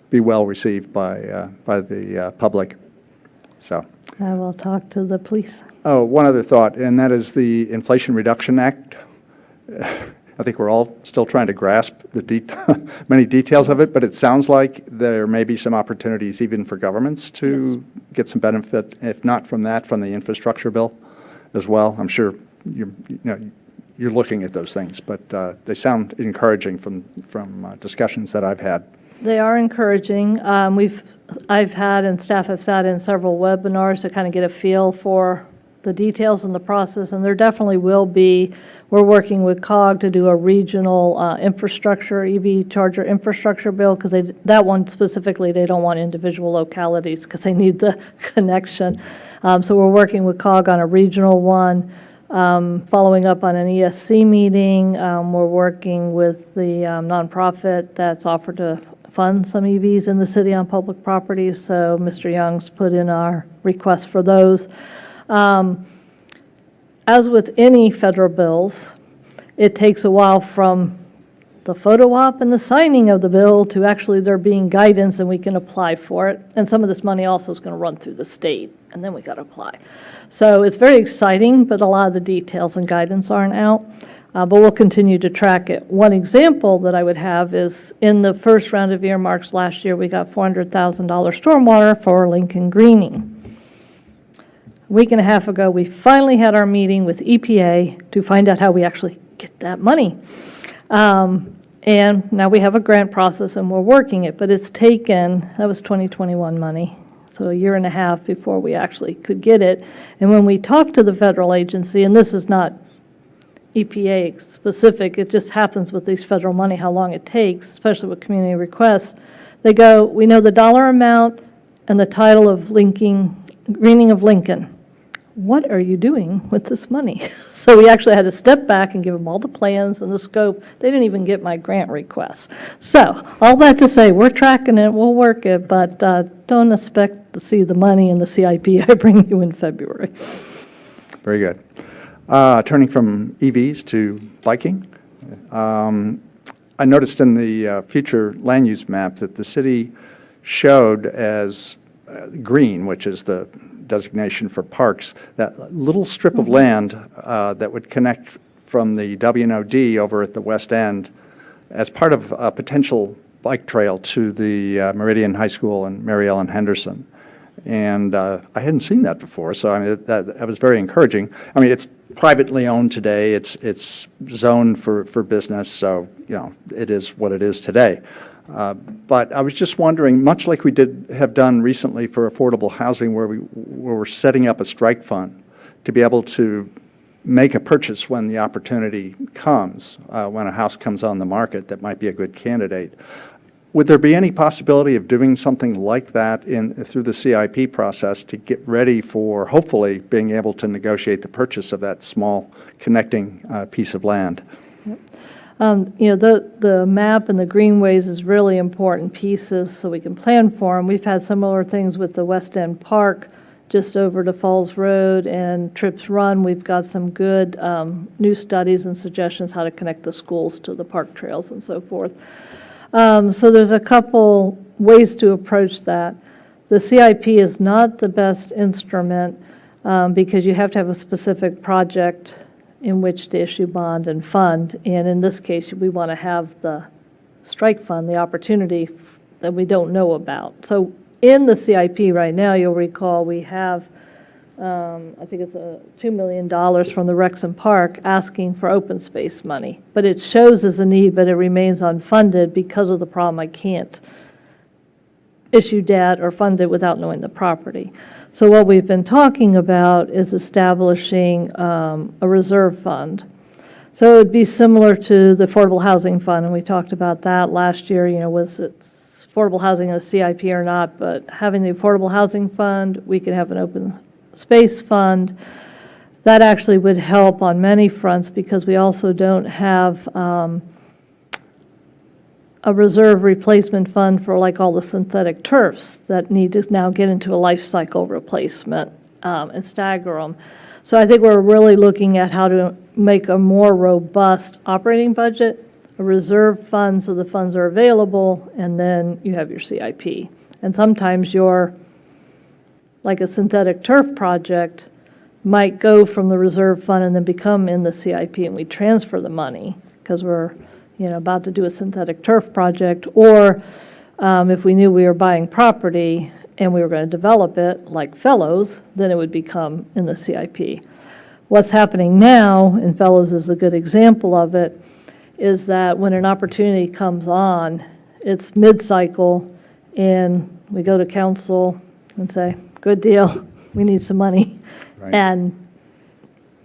be well received by the public. So. I will talk to the police. Oh, one other thought, and that is the Inflation Reduction Act. I think we're all still trying to grasp the many details of it, but it sounds like there may be some opportunities even for governments to get some benefit, if not from that, from the infrastructure bill as well. I'm sure you're looking at those things, but they sound encouraging from discussions that I've had. They are encouraging. I've had and staff have sat in several webinars to kind of get a feel for the details in the process, and there definitely will be, we're working with COG to do a regional infrastructure, EV charger infrastructure bill, because that one specifically, they don't want individual localities because they need the connection. So we're working with COG on a regional one. Following up on an ESC meeting, we're working with the nonprofit that's offered to fund some EVs in the city on public property. So Mr. Young's put in our request for those. As with any federal bills, it takes a while from the photo op and the signing of the bill to actually there being guidance and we can apply for it. And some of this money also is going to run through the state, and then we got to apply. So it's very exciting, but a lot of the details and guidance aren't out. But we'll continue to track it. One example that I would have is in the first round of earmarks last year, we got $400,000 stormwater for Lincoln Greening. A week and a half ago, we finally had our meeting with EPA to find out how we actually get that money. And now we have a grant process and we're working it, but it's taken, that was 2021 money, so a year and a half before we actually could get it. And when we talk to the federal agency, and this is not EPA specific, it just happens with these federal money, how long it takes, especially with community requests, they go, we know the dollar amount and the title of Greening of Lincoln. What are you doing with this money? So we actually had to step back and give them all the plans and the scope. They didn't even get my grant request. So all that to say, we're tracking it, we'll work it, but don't expect to see the money in the CIP I bring you in February. Very good. Turning from EVs to biking, I noticed in the future land use map that the city showed as green, which is the designation for parks, that little strip of land that would connect from the WNOD over at the west end as part of a potential bike trail to the Meridian High School and Mary Ellen Henderson. And I hadn't seen that before, so I mean, that was very encouraging. I mean, it's privately owned today. It's zoned for business, so, you know, it is what it is today. But I was just wondering, much like we have done recently for affordable housing, where we're setting up a strike fund to be able to make a purchase when the opportunity comes, when a house comes on the market that might be a good candidate. Would there be any possibility of doing something like that through the CIP process to get ready for hopefully being able to negotiate the purchase of that small connecting piece of land? You know, the map and the greenways is really important pieces so we can plan for them. We've had similar things with the West End Park just over to Falls Road and Trips Run. We've got some good new studies and suggestions how to connect the schools to the park trails and so forth. So there's a couple ways to approach that. The CIP is not the best instrument because you have to have a specific project in which to issue bond and fund. And in this case, we want to have the strike fund, the opportunity that we don't know about. So in the CIP right now, you'll recall we have, I think it's $2 million from the Wrexham Park asking for open space money. But it shows as a need, but it remains unfunded because of the problem I can't issue debt or fund it without knowing the property. So what we've been talking about is establishing a reserve fund. So it would be similar to the Affordable Housing Fund, and we talked about that last year, you know, was it affordable housing in a CIP or not, but having the Affordable Housing Fund, we could have an open space fund. That actually would help on many fronts because we also don't have a reserve replacement fund for like all the synthetic turfs that need to now get into a life cycle replacement and stagger them. So I think we're really looking at how to make a more robust operating budget, a reserve fund so the funds are available, and then you have your CIP. And sometimes like a synthetic turf project might go from the reserve fund and then become in the CIP, and we transfer the money because we're about to do a synthetic turf project, or if we knew we were buying property and we were going to develop it like Fellows, then it would become in the CIP. What's happening now, and Fellows is a good example of it, is that when an opportunity comes on, it's mid-cycle, and we go to council and say, good deal, we need some money. Right. And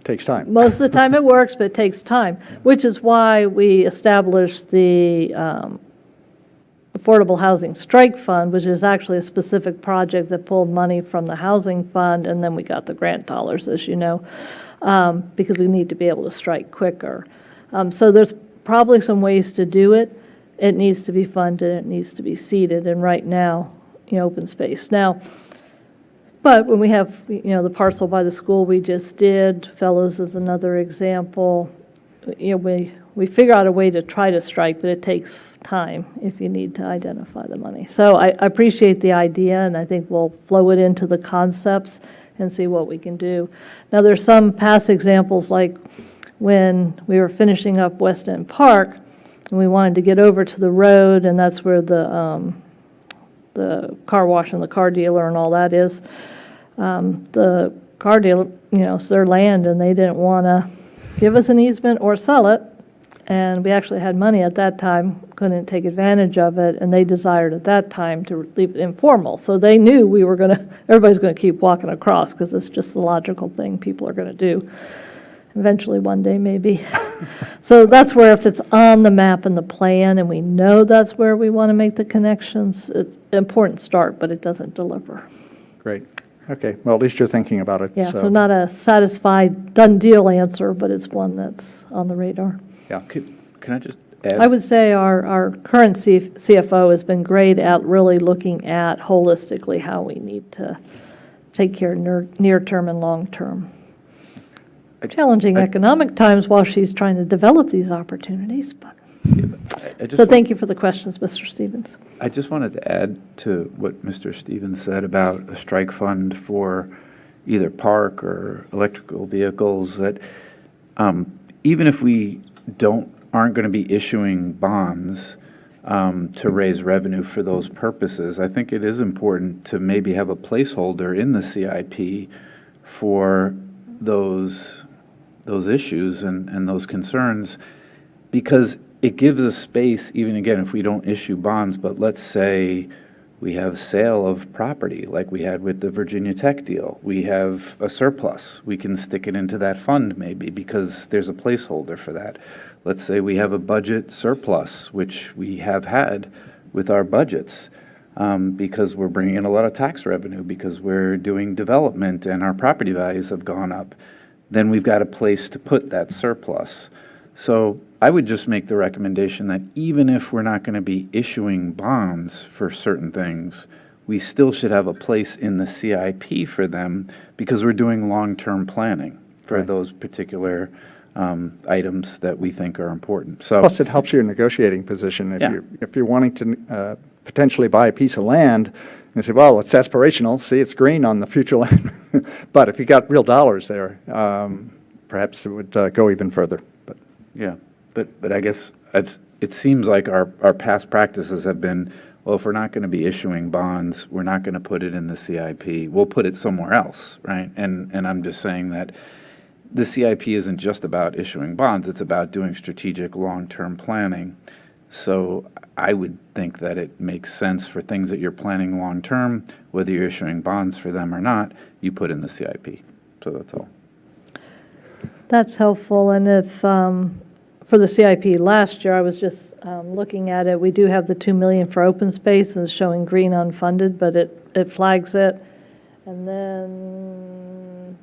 Takes time. Most of the time it works, but it takes time, which is why we established the Affordable Housing Strike Fund, which is actually a specific project that pulled money from the housing fund, and then we got the grant dollars, as you know, because we need to be able to strike quicker. So there's probably some ways to do it. It needs to be funded, it needs to be seeded, and right now, open space. Now, but when we have, the parcel by the school we just did, Fellows is another example, we figure out a way to try to strike, but it takes time if you need to identify the money. So I appreciate the idea, and I think we'll flow it into the concepts and see what we can do. Now, there's some past examples, like when we were finishing up West End Park, and we wanted to get over to the road, and that's where the car wash and the car dealer and all that is. The car dealer, it's their land, and they didn't want to give us an easement or sell it. And we actually had money at that time, couldn't take advantage of it, and they desired at that time to leave it informal. So they knew we were everybody's going to keep walking across, because it's just the logical thing people are going to do. Eventually, one day, maybe. So that's where, if it's on the map and the plan, and we know that's where we want to make the connections, it's an important start, but it doesn't deliver. Great. Okay, well, at least you're thinking about it. Yeah, so not a satisfied, done deal answer, but it's one that's on the radar. Yeah. Can I just add? I would say our current CFO has been great at really looking at holistically how we need to take care of near-term and long-term. Challenging economic times while she's trying to develop these opportunities, but. So thank you for the questions, Mr. Stevens. I just wanted to add to what Mr. Stevens said about a strike fund for either park or electrical vehicles, that even if we aren't going to be issuing bonds to raise revenue for those purposes, I think it is important to maybe have a placeholder in the CIP for those issues and those concerns, because it gives us space, even again, if we don't issue bonds, but let's say we have sale of property like we had with the Virginia Tech deal. We have a surplus. We can stick it into that fund maybe, because there's a placeholder for that. Let's say we have a budget surplus, which we have had with our budgets, because we're bringing in a lot of tax revenue, because we're doing development and our property values have gone up. Then we've got a place to put that surplus. So I would just make the recommendation that even if we're not going to be issuing bonds for certain things, we still should have a place in the CIP for them, because we're doing long-term planning for those particular items that we think are important. So Plus, it helps your negotiating position. If you're wanting to potentially buy a piece of land, and say, well, it's aspirational, see, it's green on the future land. But if you got real dollars there, perhaps it would go even further. But yeah, but I guess it seems like our past practices have been, well, if we're not going to be issuing bonds, we're not going to put it in the CIP. We'll put it somewhere else, right? And I'm just saying that the CIP isn't just about issuing bonds. It's about doing strategic long-term planning. So I would think that it makes sense for things that you're planning long-term, whether you're issuing bonds for them or not, you put in the CIP. So that's all. That's helpful, and if, for the CIP last year, I was just looking at it, we do have the 2 million for open space, and it's showing green unfunded, but it flags it, and then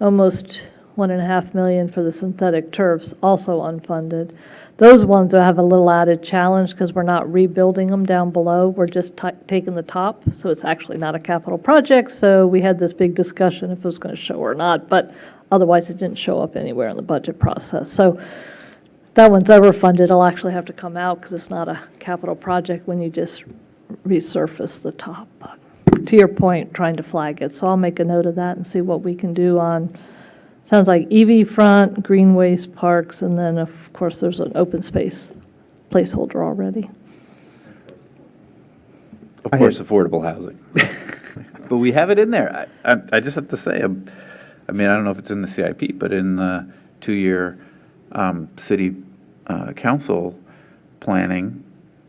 almost 1.5 million for the synthetic turfs, also unfunded. Those ones that have a little added challenge, because we're not rebuilding them down below, we're just taking the top, so it's actually not a capital project, so we had this big discussion if it was going to show or not, but otherwise it didn't show up anywhere in the budget process. So if that one's ever funded, it'll actually have to come out, because it's not a capital project when you just resurface the top. But to your point, trying to flag it, so I'll make a note of that and see what we can do on, sounds like EV front, greenways, parks, and then, of course, there's an open space placeholder already. Of course, affordable housing. But we have it in there. I just have to say, I mean, I don't know if it's in the CIP, but in the 2-year city council planning,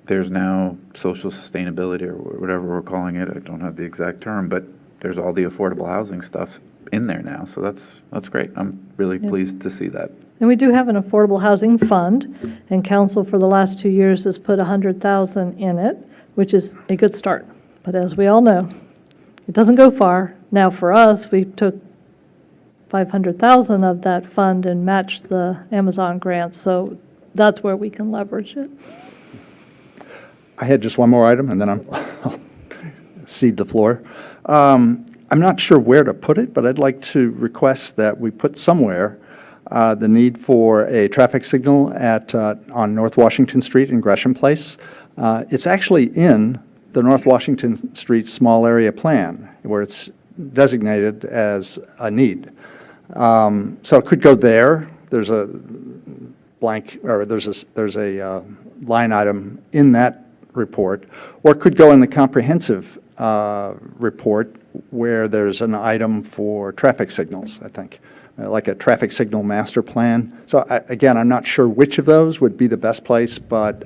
there's now social sustainability, or whatever we're calling it. I don't have the exact term, but there's all the affordable housing stuff in there now, so that's great. I'm really pleased to see that. And we do have an affordable housing fund, and council for the last 2 years has put 100,000 in it, which is a good start. But as we all know, it doesn't go far. Now, for us, we took 500,000 of that fund and matched the Amazon grant, so that's where we can leverage it. I had just one more item, and then I'll cede the floor. I'm not sure where to put it, but I'd like to request that we put somewhere the need for a traffic signal on North Washington Street in Gresham Place. It's actually in the North Washington Street Small Area Plan, where it's designated as a need. So it could go there. There's a blank, or there's a line item in that report, or it could go in the comprehensive report where there's an item for traffic signals, I think, like a traffic signal master plan. So again, I'm not sure which of those would be the best place, but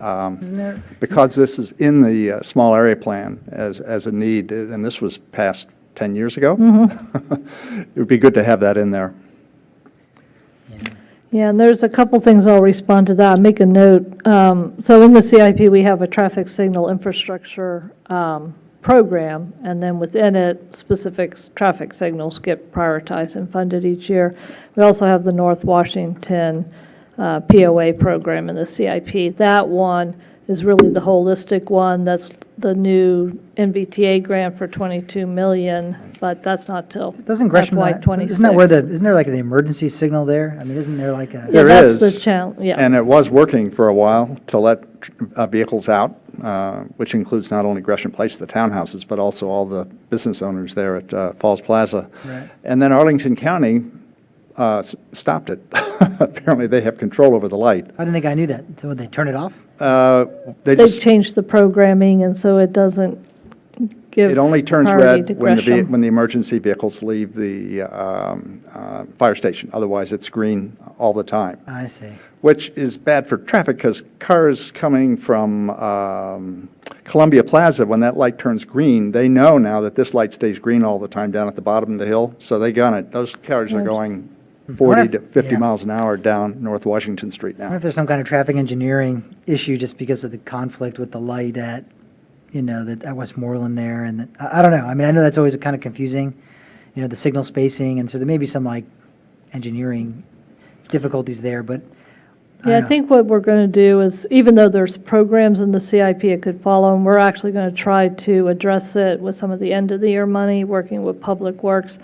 because this is in the small area plan as a need, and this was passed 10 years ago, it would be good to have that in there. Yeah, and there's a couple things I'll respond to that. Make a note. So in the CIP, we have a traffic signal infrastructure program, and then within it, specific traffic signals get prioritized and funded each year. We also have the North Washington POA program in the CIP. That one is really the holistic one. That's the new NVTA grant for $22 million, but that's not till Doesn't Gresham, FY26. isn't that where isn't there like the emergency signal there? I mean, isn't there like a? Yeah, There that's is, the challenge, yeah. and it was working for a while to let vehicles out, which includes not only Gresham Place, the townhouses, but also all the business owners there at Falls Plaza. Right. And then Arlington County stopped it. Apparently, they have control over the light. I didn't think I knew that. So would they turn it off? They They've just, changed the programming, and so it doesn't give it only turns priority to red when Gresham. when the emergency vehicles leave the fire station. Otherwise, it's green all the time, I see. which is bad for traffic because cars coming from Columbia Plaza, when that light turns green, they know now that this light stays green all the time down at the bottom of the hill, so they gun it. Those cars are going 40 to 50 Yeah. miles an hour down North Washington Street I wonder now. if there's some kind of traffic engineering issue just because of the conflict with the light at, at Westmoreland there, and I don't know. I mean, I know that's always kind of confusing, the signal spacing, and so there may be some like engineering difficulties there, but Yeah, I know. think what we're going to do is, even though there's programs in the CIP it could follow, and we're actually going to try to address it with some of the end-of-the-year money, working with Public Works.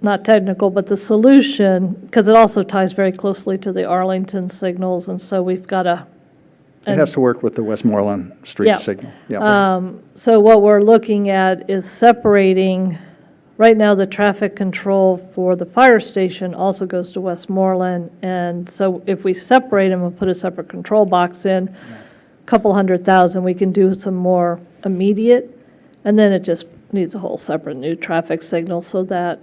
Not technical, but the solution, because it also ties very closely to the Arlington signals, and so we've got to. It has to work with the Westmoreland Street Yeah. signal. Yeah. So what we're looking at is separating, right now, the traffic control for the fire station also goes to Westmoreland, and so if we separate them and put a separate control box in, a couple 100,000, we can do some more immediate, and then it just needs a whole separate new traffic signal so that,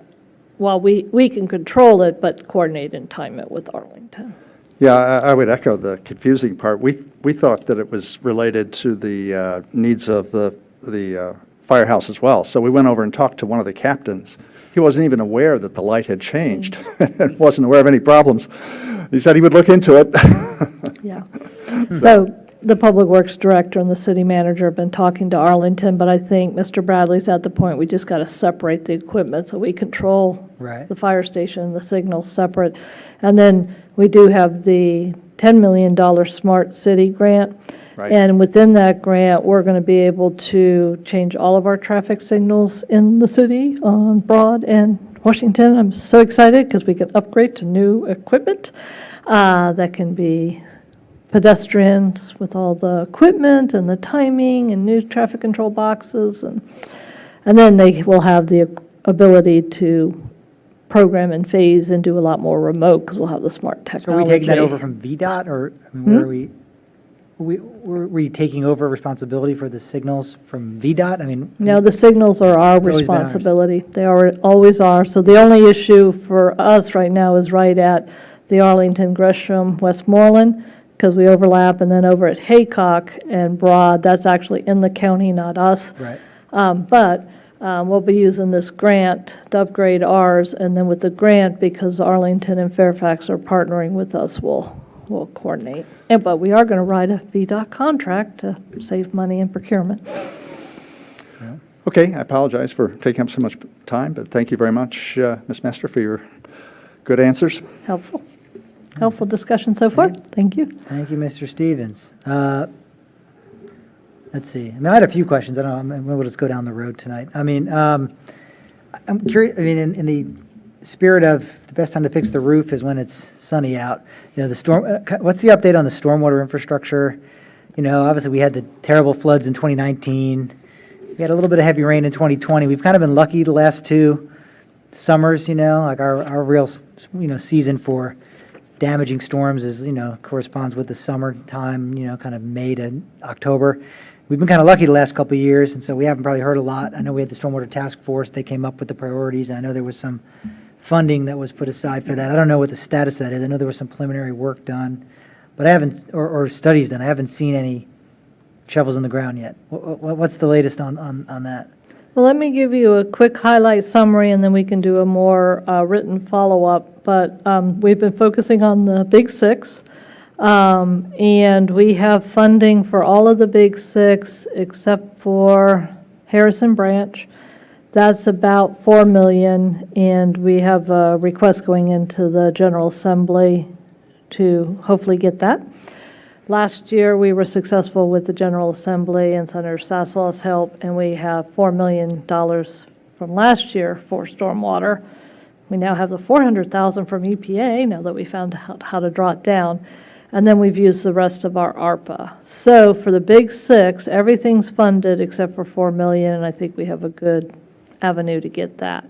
while we can control it, but coordinate and time it with Arlington. Yeah, I would echo the confusing part. We thought that it was related to the needs of the firehouse as well. So we went over and talked to one of the captains. He wasn't even aware that the light had changed and wasn't aware of any problems. He said he would look into it. Yeah. So the Public Works Director and the city manager have been talking to Arlington, but I think Mr. Bradley's at the point, we just got to separate the equipment so we control Right. the fire station and the signals separate. And then we do have the $10 million Smart City grant. Right. And within that grant, we're going to be able to change all of our traffic signals in the city on Broad and Washington. I'm so excited because we can upgrade to new equipment that can be pedestrians with all the equipment and the timing and new traffic control boxes. And then they will have the ability to program and phase and do a lot more remote because we'll have the smart So are technology. we taking that over from VDOT, or I mean, where are we? Were we taking over responsibility for the signals from VDOT? I mean, No, the signals are our It's always been ours. responsibility. They always are. So the only issue for us right now is right at the Arlington, Gresham, Westmoreland, because we overlap, and then over at Haycock and Broad, that's actually in the county, not us. right. But We'll be using this grant to upgrade ours, and then with the grant, because Arlington and Fairfax are partnering with us, we'll coordinate. But we are going to write a VDOT contract to save money in procurement. Okay, I apologize for taking up so much time, but thank you very much, Ms. Nestor, for your good answers. Helpful discussion so far. Thank you. Thank you, Mr. Stevens. Let's see. I mean, I had a few questions. I don't know. Maybe we'll just go down the road tonight. I mean, I'm curious. I mean, in the spirit of the best time to fix the roof is when it's sunny out. You know, the storm. What's the update on the stormwater infrastructure? You know, obviously we had the terrible floods in 2019. We had a little bit of heavy rain in 2020. We've kind of been lucky the last two summers. You know, like our real season for damaging storms is corresponds with the summertime. You know, kind of May to October. We've been kind of lucky the last couple of years, and so we haven't probably heard a lot. I know we had the Stormwater Task Force. They came up with the priorities, and I know there was some funding that was put aside for that. I don't know what the status of that is. I know there was some preliminary work done, but I haven't, or studies done. I haven't seen any shovels in the ground yet. What's the latest on that? Well, let me give you a quick highlight summary, and then we can do a more written follow-up. But we've been focusing on the Big Six, and we have funding for all of the Big Six except for Harrison Branch. That's about $4 million, and we have a request going into the General Assembly to hopefully get that. Last year, we were successful with the General Assembly and Senator Saslaw's help, and we have $4 million from last year for stormwater. We now have the $400,000 from EPA, now that we found out how to draw it down, and then we've used the rest of our ARPA. So for the Big Six, everything's funded except for $4 million, and I think we have a good avenue to get that.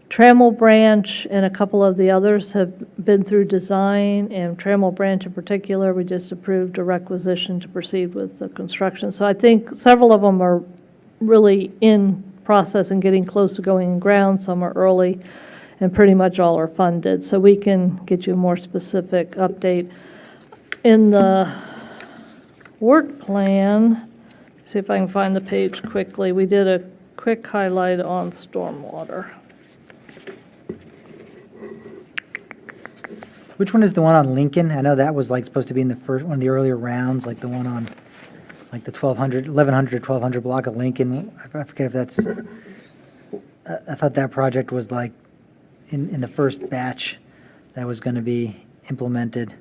Trammell Branch and a couple of the others have been through design, and Trammell Branch in particular, we just approved a requisition to proceed with the construction. So I think several of them are really in process and getting close to going in ground. Some are early, and pretty much all are funded. So we can get you a more specific update. In the work plan, see if I can find the page quickly, we did a quick highlight on stormwater. Which one is the one on Lincoln? I know that was like supposed to be in the first one of the earlier rounds, like the one on like the 1100 or 1200 block of Lincoln. I forget if that's. I thought that project was like in the first batch that was going to be implemented.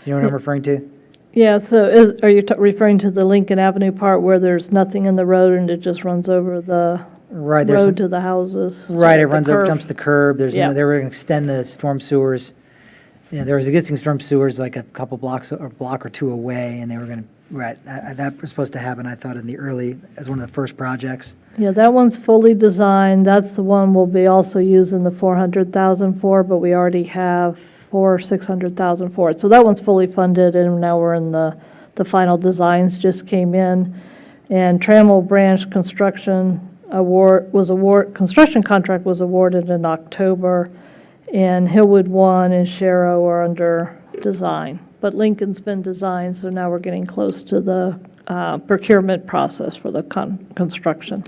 You know what I'm referring to? Yeah, so are you referring to the Lincoln Avenue part where there's nothing in the road and it just runs over the Right, road to the houses? Right, it the runs over, curve? jumps the curb. There's Yeah. no, they were going to extend the storm sewers. Yeah, there was existing storm sewers like a couple blocks or block or two away, and they were going to, right, that was supposed to happen, I thought, in the early, as one of the first projects. Yeah, that one's fully designed. That's the one we'll be also using the 400,000 for, but we already have 600,000 for it. So that one's fully funded, and now we're in the final designs just came in. And Trammell Branch construction construction contract was awarded in October, and Hillwood 1 and Sharrow are under design. But Lincoln's been designed, so now we're getting close to the procurement process for the construction.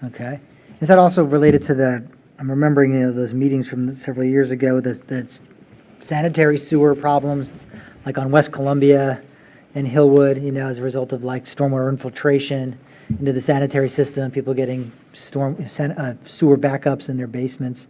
Okay. Is that also related to I'm remembering, those meetings from several years ago, the sanitary sewer problems, like on West Columbia and Hillwood, as a result of like stormwater infiltration into the sanitary system, people getting sewer backups in their basements.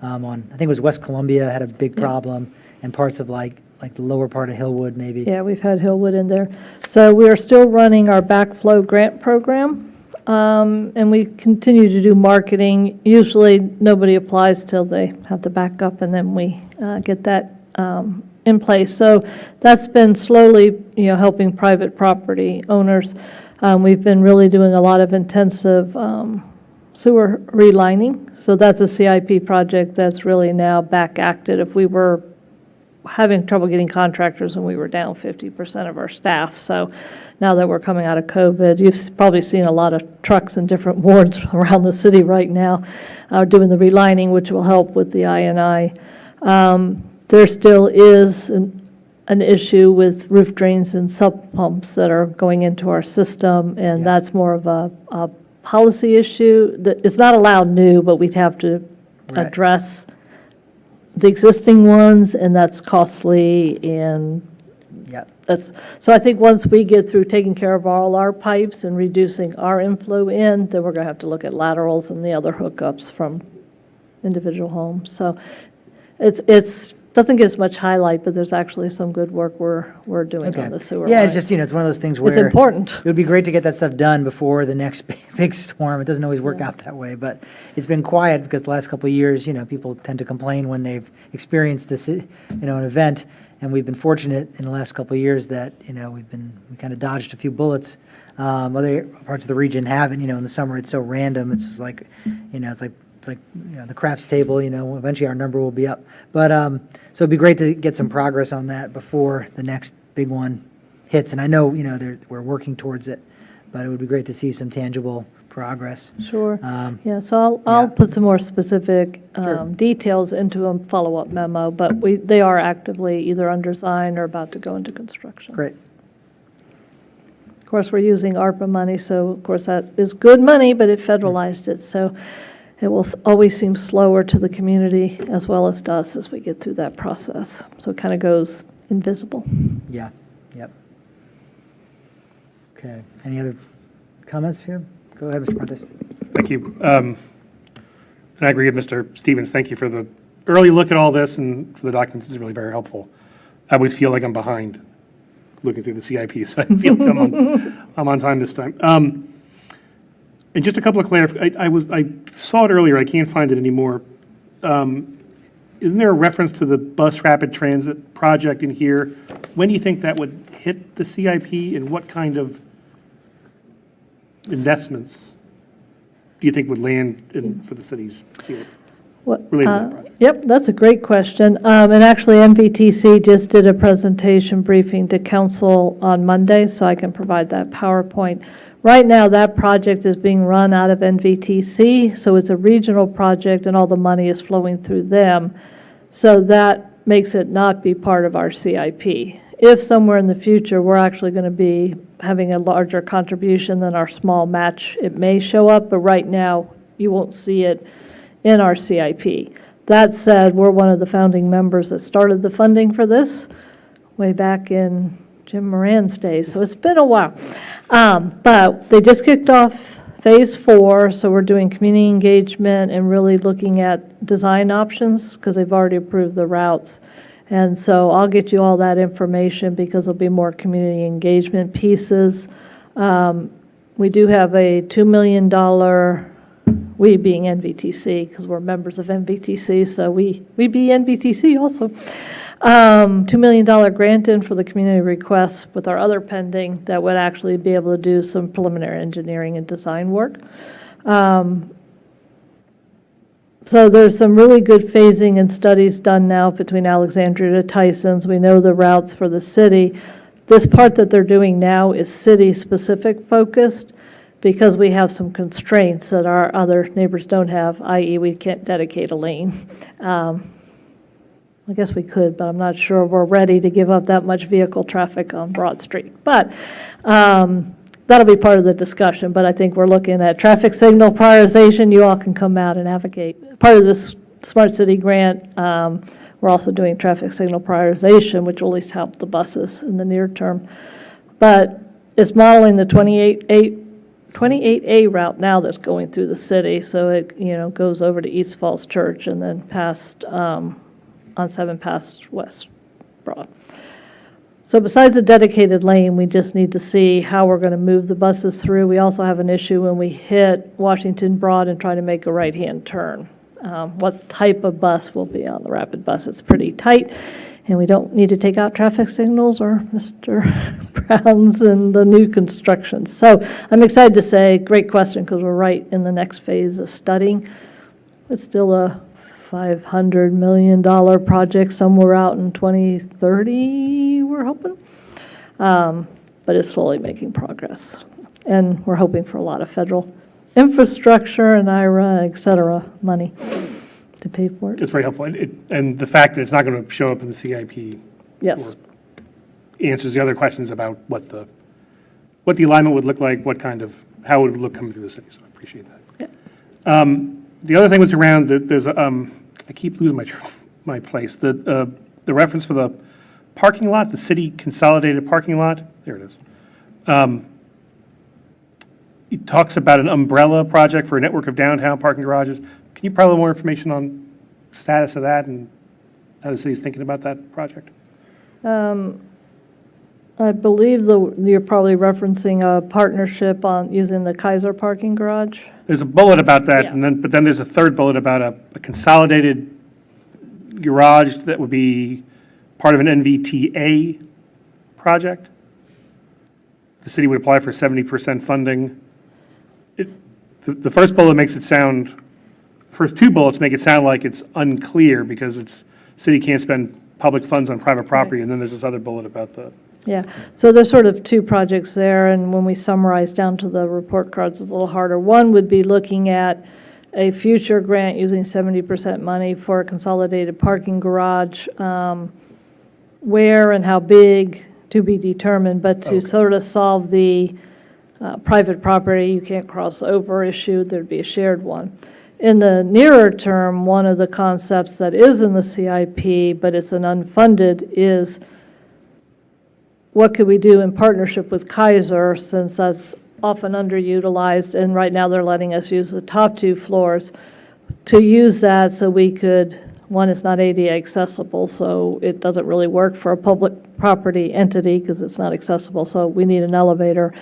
I think it was West Columbia had a big problem, and parts of like the lower part of Hillwood maybe. Yeah, we've had Hillwood in there. So we are still running our backflow grant program, and we continue to do marketing. Usually, nobody applies till they have the backup, and then we get that in place. So that's been slowly, helping private property owners. We've been really doing a lot of intensive sewer relining. So that's a CIP project that's really now back acted. If we were having trouble getting contractors and we were down 50% of our staff. So now that we're coming out of COVID, you've probably seen a lot of trucks in different wards around the city right now doing the relining, which will help with the I&I. There still is an issue with roof drains and sub pumps that are going into our system, and that's more of a policy issue. It's not allowed new, but we'd have to Right. address the existing ones, and that's costly, and Yeah, so I think once we get through taking care of all our pipes and reducing our inflow in, then we're going to have to look at laterals and the other hookups from individual homes. So it's doesn't get as much highlight, but there's actually some good work we're doing okay. on the sewer Yeah, it's lines. just, it's one of those things where. It's important. It would be great to get that stuff done before the next big storm. It doesn't always work out that way, but it's been quiet because the last couple of years, people tend to complain when they've experienced this, an event. And we've been fortunate in the last couple of years that, we kind of dodged a few bullets. Other parts of the region haven't, in the summer, it's so random. It's just like, it's like the craps table, eventually our number will be up. But, so it'd be great to get some progress on that before the next big one hits. And I know, we're working towards it, but it would be great to see some tangible progress. Sure. Yeah. So I'll yeah. put some more specific Sure. details into a follow-up memo, but they are actively either under design or about to go into construction. Great. Of course, we're using ARPA money, so of course that is good money, but it federalized it, so it will always seem slower to the community as well as to us as we get through that process. So it kind of goes invisible. Yeah, yep. Okay, any other comments here? Go ahead, Mr. Prentice. Thank you. And I agree with Mr. Stevens. Thank you for the early look at all this and for the documents. It's really very helpful. I would feel like I'm behind looking through the CIP, so I feel like I'm on time this time. And just a couple of clarifications. I saw it earlier. I can't find it anymore. Isn't there a reference to the bus rapid transit project in here? When do you think that would hit the CIP, and what kind of investments do you think would land for the city's CIP? What, Related to that project. Yep, that's a great question. And actually, MVTC just did a presentation briefing to council on Monday, so I can provide that PowerPoint. Right now, that project is being run out of NVTC, so it's a regional project, and all the money is flowing through them. So that makes it not be part of our CIP. If somewhere in the future, we're actually going to be having a larger contribution than our small match, it may show up, but right now, you won't see it in our CIP. That said, we're one of the founding members that started the funding for this way back in Jim Moran's days, so it's been a while. But they just kicked off Phase 4, so we're doing community engagement and really looking at design options because they've already approved the routes. And so I'll get you all that information because there'll be more community engagement pieces. We do have a $2 million, we being NVTC, because we're members of NVTC, so we be NVTC also. $2 million grant in for the community requests with our other pending that would actually be able to do some preliminary engineering and design work. So there's some really good phasing and studies done now between Alexandria to Tyson's. We know the routes for the city. This part that they're doing now is city-specific focused because we have some constraints that our other neighbors don't have, i.e. we can't dedicate a lane. I guess we could, but I'm not sure we're ready to give up that much vehicle traffic on Broad Street. But that'll be part of the discussion, but I think we're looking at traffic signal prioritization. You all can come out and advocate. Part of this Smart City grant, we're also doing traffic signal prioritization, which will at least help the buses in the near term. But it's modeling the 28A route now that's going through the city, so it goes over to East Falls Church and then past on 7 past West Broad. So besides a dedicated lane, we just need to see how we're going to move the buses through. We also have an issue when we hit Washington Broad and try to make a right-hand turn. What type of bus will be on the rapid bus? It's pretty tight, and we don't need to take out traffic signals or Mr. Brown's and the new construction. So I'm excited to say, great question, because we're right in the next phase of studying. It's still a $500 million project somewhere out in 2030, we're hoping. But it's slowly making progress. And we're hoping for a lot of federal infrastructure and IRA, et cetera, money to pay for it. It's very helpful. And the fact that it's not going to show up in the CIP Yes. answers the other questions about what the alignment would look like, what kind of how it would look coming through the city, so I appreciate that. The other thing was around, there's, I keep losing my place, the reference for the parking lot, the city consolidated parking lot, there it is. It talks about an umbrella project for a network of downtown parking garages. Can you provide a little more information on the status of that and how the city's thinking about that project? I believe you're probably referencing a partnership on using the Kaiser parking garage. There's a bullet about that, Yeah. but then there's a third bullet about a consolidated garage that would be part of an NVTA project. The city would apply for 70% funding. The first bullet makes it sound, first two bullets make it sound like it's unclear because city can't spend public funds on private property, and then there's this other bullet about the, Yeah, so there's sort of two projects there, and when we summarize down to the report cards, it's a little harder. One would be looking at a future grant using 70% money for a consolidated parking garage, where and how big to be determined, but to sort of solve the private property, you can't cross over issue, there'd be a shared one. In the nearer term, one of the concepts that is in the CIP, but it's an unfunded, is what could we do in partnership with Kaiser, since that's often underutilized, and right now they're letting us use the top two floors, to use that so we could, one, it's not ADA accessible, so it doesn't really work for a public property entity because it's not accessible, so we need an elevator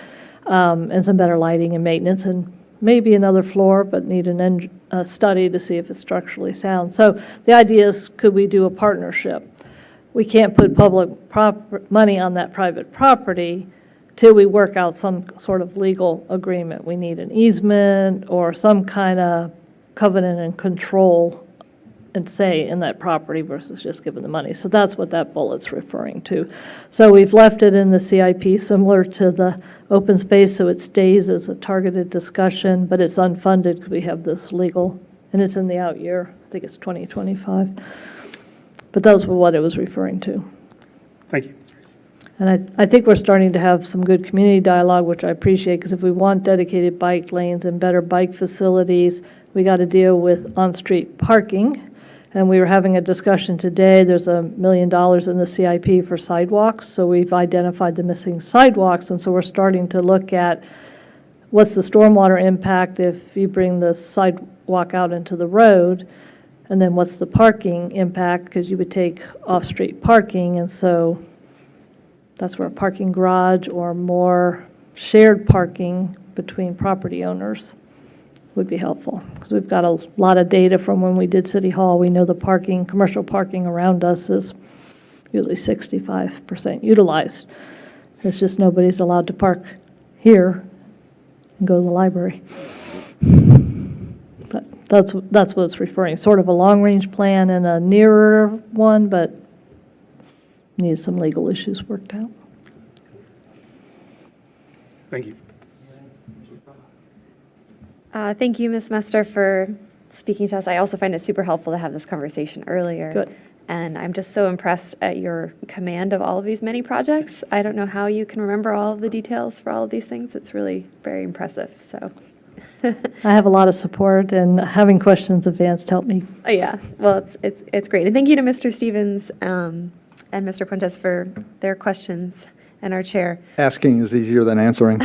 and some better lighting and maintenance, and maybe another floor, but need a study to see if it's structurally sound. So the idea is, could we do a partnership? We can't put public money on that private property till we work out some sort of legal agreement. We need an easement or some kind of covenant and control and say in that property versus just giving the money. So that's what that bullet's referring to. So we've left it in the CIP similar to the open space, so it stays as a targeted discussion, but it's unfunded because we have this legal, and it's in the out year. I think it's 2025. But those were what it was referring to. thank you. And I think we're starting to have some good community dialogue, which I appreciate, because if we want dedicated bike lanes and better bike facilities, we got to deal with on-street parking. And we were having a discussion today, there's $1 million in the CIP for sidewalks, so we've identified the missing sidewalks, and so we're starting to look at what's the stormwater impact if you bring the sidewalk out into the road, and then what's the parking impact, because you would take off-street parking, and so that's where a parking garage or more shared parking between property owners would be helpful, because we've got a lot of data from when we did City Hall. We know the parking, commercial parking around us is usually 65% utilized. It's just nobody's allowed to park here and go to the library. But that's what it's referring, sort of a long-range plan and a nearer one, but needs some legal issues worked out. Thank you. Thank you, Ms. Mester, for speaking to us. I also find it super helpful to have this conversation earlier. Good. And I'm just so impressed at your command of all of these many projects. I don't know how you can remember all of the details for all of these things. It's really very impressive, so. I have a lot of support, and having questions advanced helped me. Oh, yeah, well, it's great. And thank you to Mr. Stevens and Mr. Puentes for their questions, and our chair. Asking is easier than answering.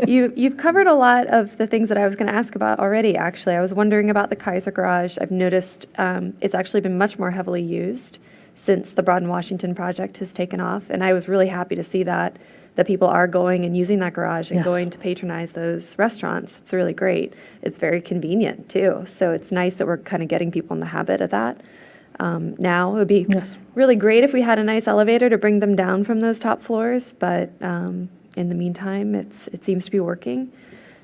You've covered a lot of the things that I was going to ask about already, actually. I was wondering about the Kaiser Garage. I've noticed it's actually been much more heavily used since the Broad and Washington project has taken off, and I was really happy to see that people are going and using that garage and Yes. going to patronize those restaurants. It's really great. It's very convenient, too, so it's nice that we're kind of getting people in the habit of that. Now, it would be Yes. really great if we had a nice elevator to bring them down from those top floors, but in the meantime, it seems to be working.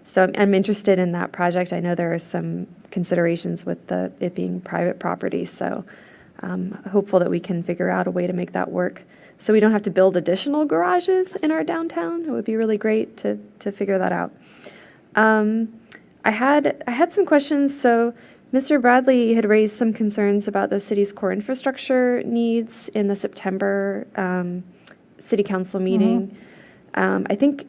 So I'm interested in that project. I know there are some considerations with it being private property, so I'm hopeful that we can figure out a way to make that work so we don't have to build additional garages in our downtown. It would be really great to figure that out. I had some questions. So Mr. Bradley had raised some concerns about the city's core infrastructure needs in the September city council meeting. I think,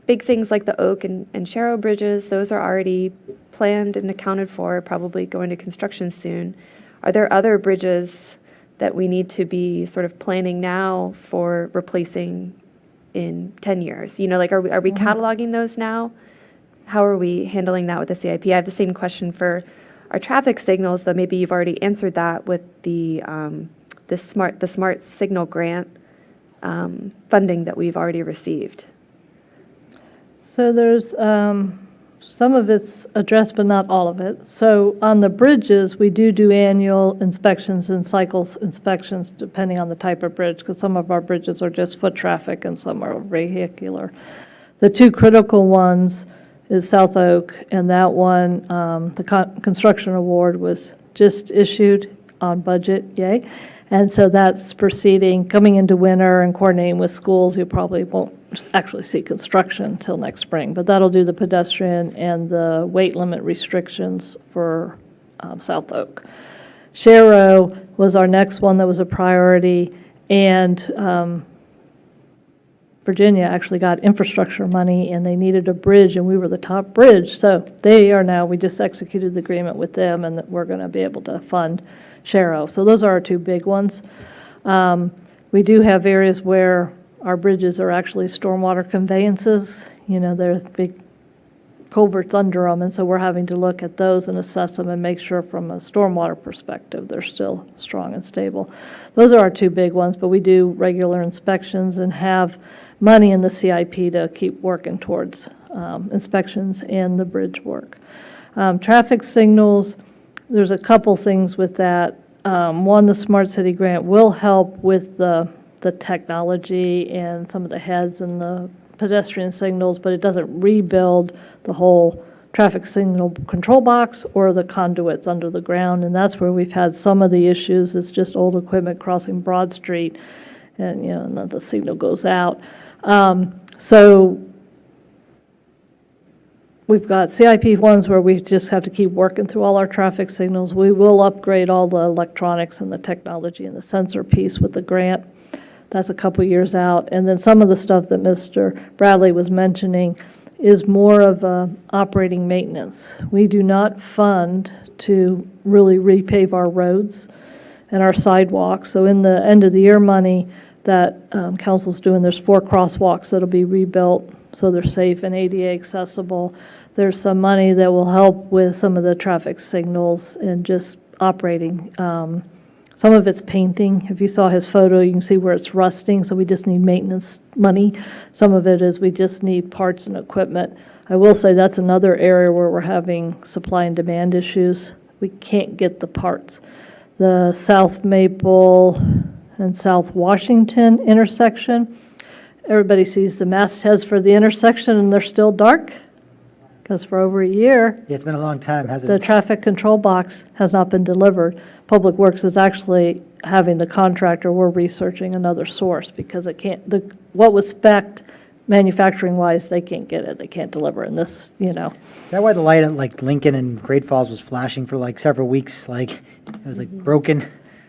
big things like the Oak and Sharrow bridges, those are already planned and accounted for, probably going to construction soon. Are there other bridges that we need to be sort of planning now for replacing in 10 years? You know, like, are we cataloging those now? How are we handling that with the CIP? I have the same question for our traffic signals, though maybe you've already answered that with the smart signal grant funding that we've already received. So there's, some of it's addressed, but not all of it. So on the bridges, we do annual inspections and cycles inspections depending on the type of bridge, because some of our bridges are just foot traffic and some are vehicular. The two critical ones is South Oak, and that one, the construction award was just issued on budget, yay. And so that's proceeding, coming into winter and coordinating with schools. You probably won't actually see construction until next spring, but that'll do the pedestrian and the weight limit restrictions for South Oak. Sharrow was our next one that was a priority, and Virginia actually got infrastructure money, and they needed a bridge, and we were the top bridge. So they are now, we just executed the agreement with them, and that we're going to be able to fund Sharrow. So those are our two big ones. We do have areas where our bridges are actually stormwater conveyances. You know, there's big culverts under them, and so we're having to look at those and assess them and make sure from a stormwater perspective they're still strong and stable. Those are our two big ones, but we do regular inspections and have money in the CIP to keep working towards inspections and the bridge work. Traffic signals, there's a couple things with that. One, the Smart City Grant will help with the technology and some of the heads and the pedestrian signals, but it doesn't rebuild the whole traffic signal control box or the conduits under the ground, and that's where we've had some of the issues. It's just old equipment crossing Broad Street, and you know, and then the signal goes out. So we've got CIP ones where we just have to keep working through all our traffic signals. We will upgrade all the electronics and the technology and the sensor piece with the grant. That's a couple years out. And then some of the stuff that Mr. Bradley was mentioning is more of a operating maintenance. We do not fund to really repave our roads and our sidewalks. So in the end of the year money that council's doing, there's 4 crosswalks that'll be rebuilt so they're safe and ADA accessible. There's some money that will help with some of the traffic signals and just operating. Some of it's painting. If you saw his photo, you can see where it's rusting, so we just need maintenance money. Some of it is we just need parts and equipment. I will say that's another area where we're having supply and demand issues. We can't get the parts. The South Maple and South Washington intersection, everybody sees the mastheads for the intersection and they're still dark, because for over a year, Yeah, it's been a long time, hasn't the it? traffic control box has not been delivered. Public Works is actually having the contractor, we're researching another source because it can't, what was spec'd manufacturing-wise, they can't get it, they can't deliver it, and this, you know. Is that why the light at like Lincoln and Great Falls was flashing for like several weeks? Like, it was like broken?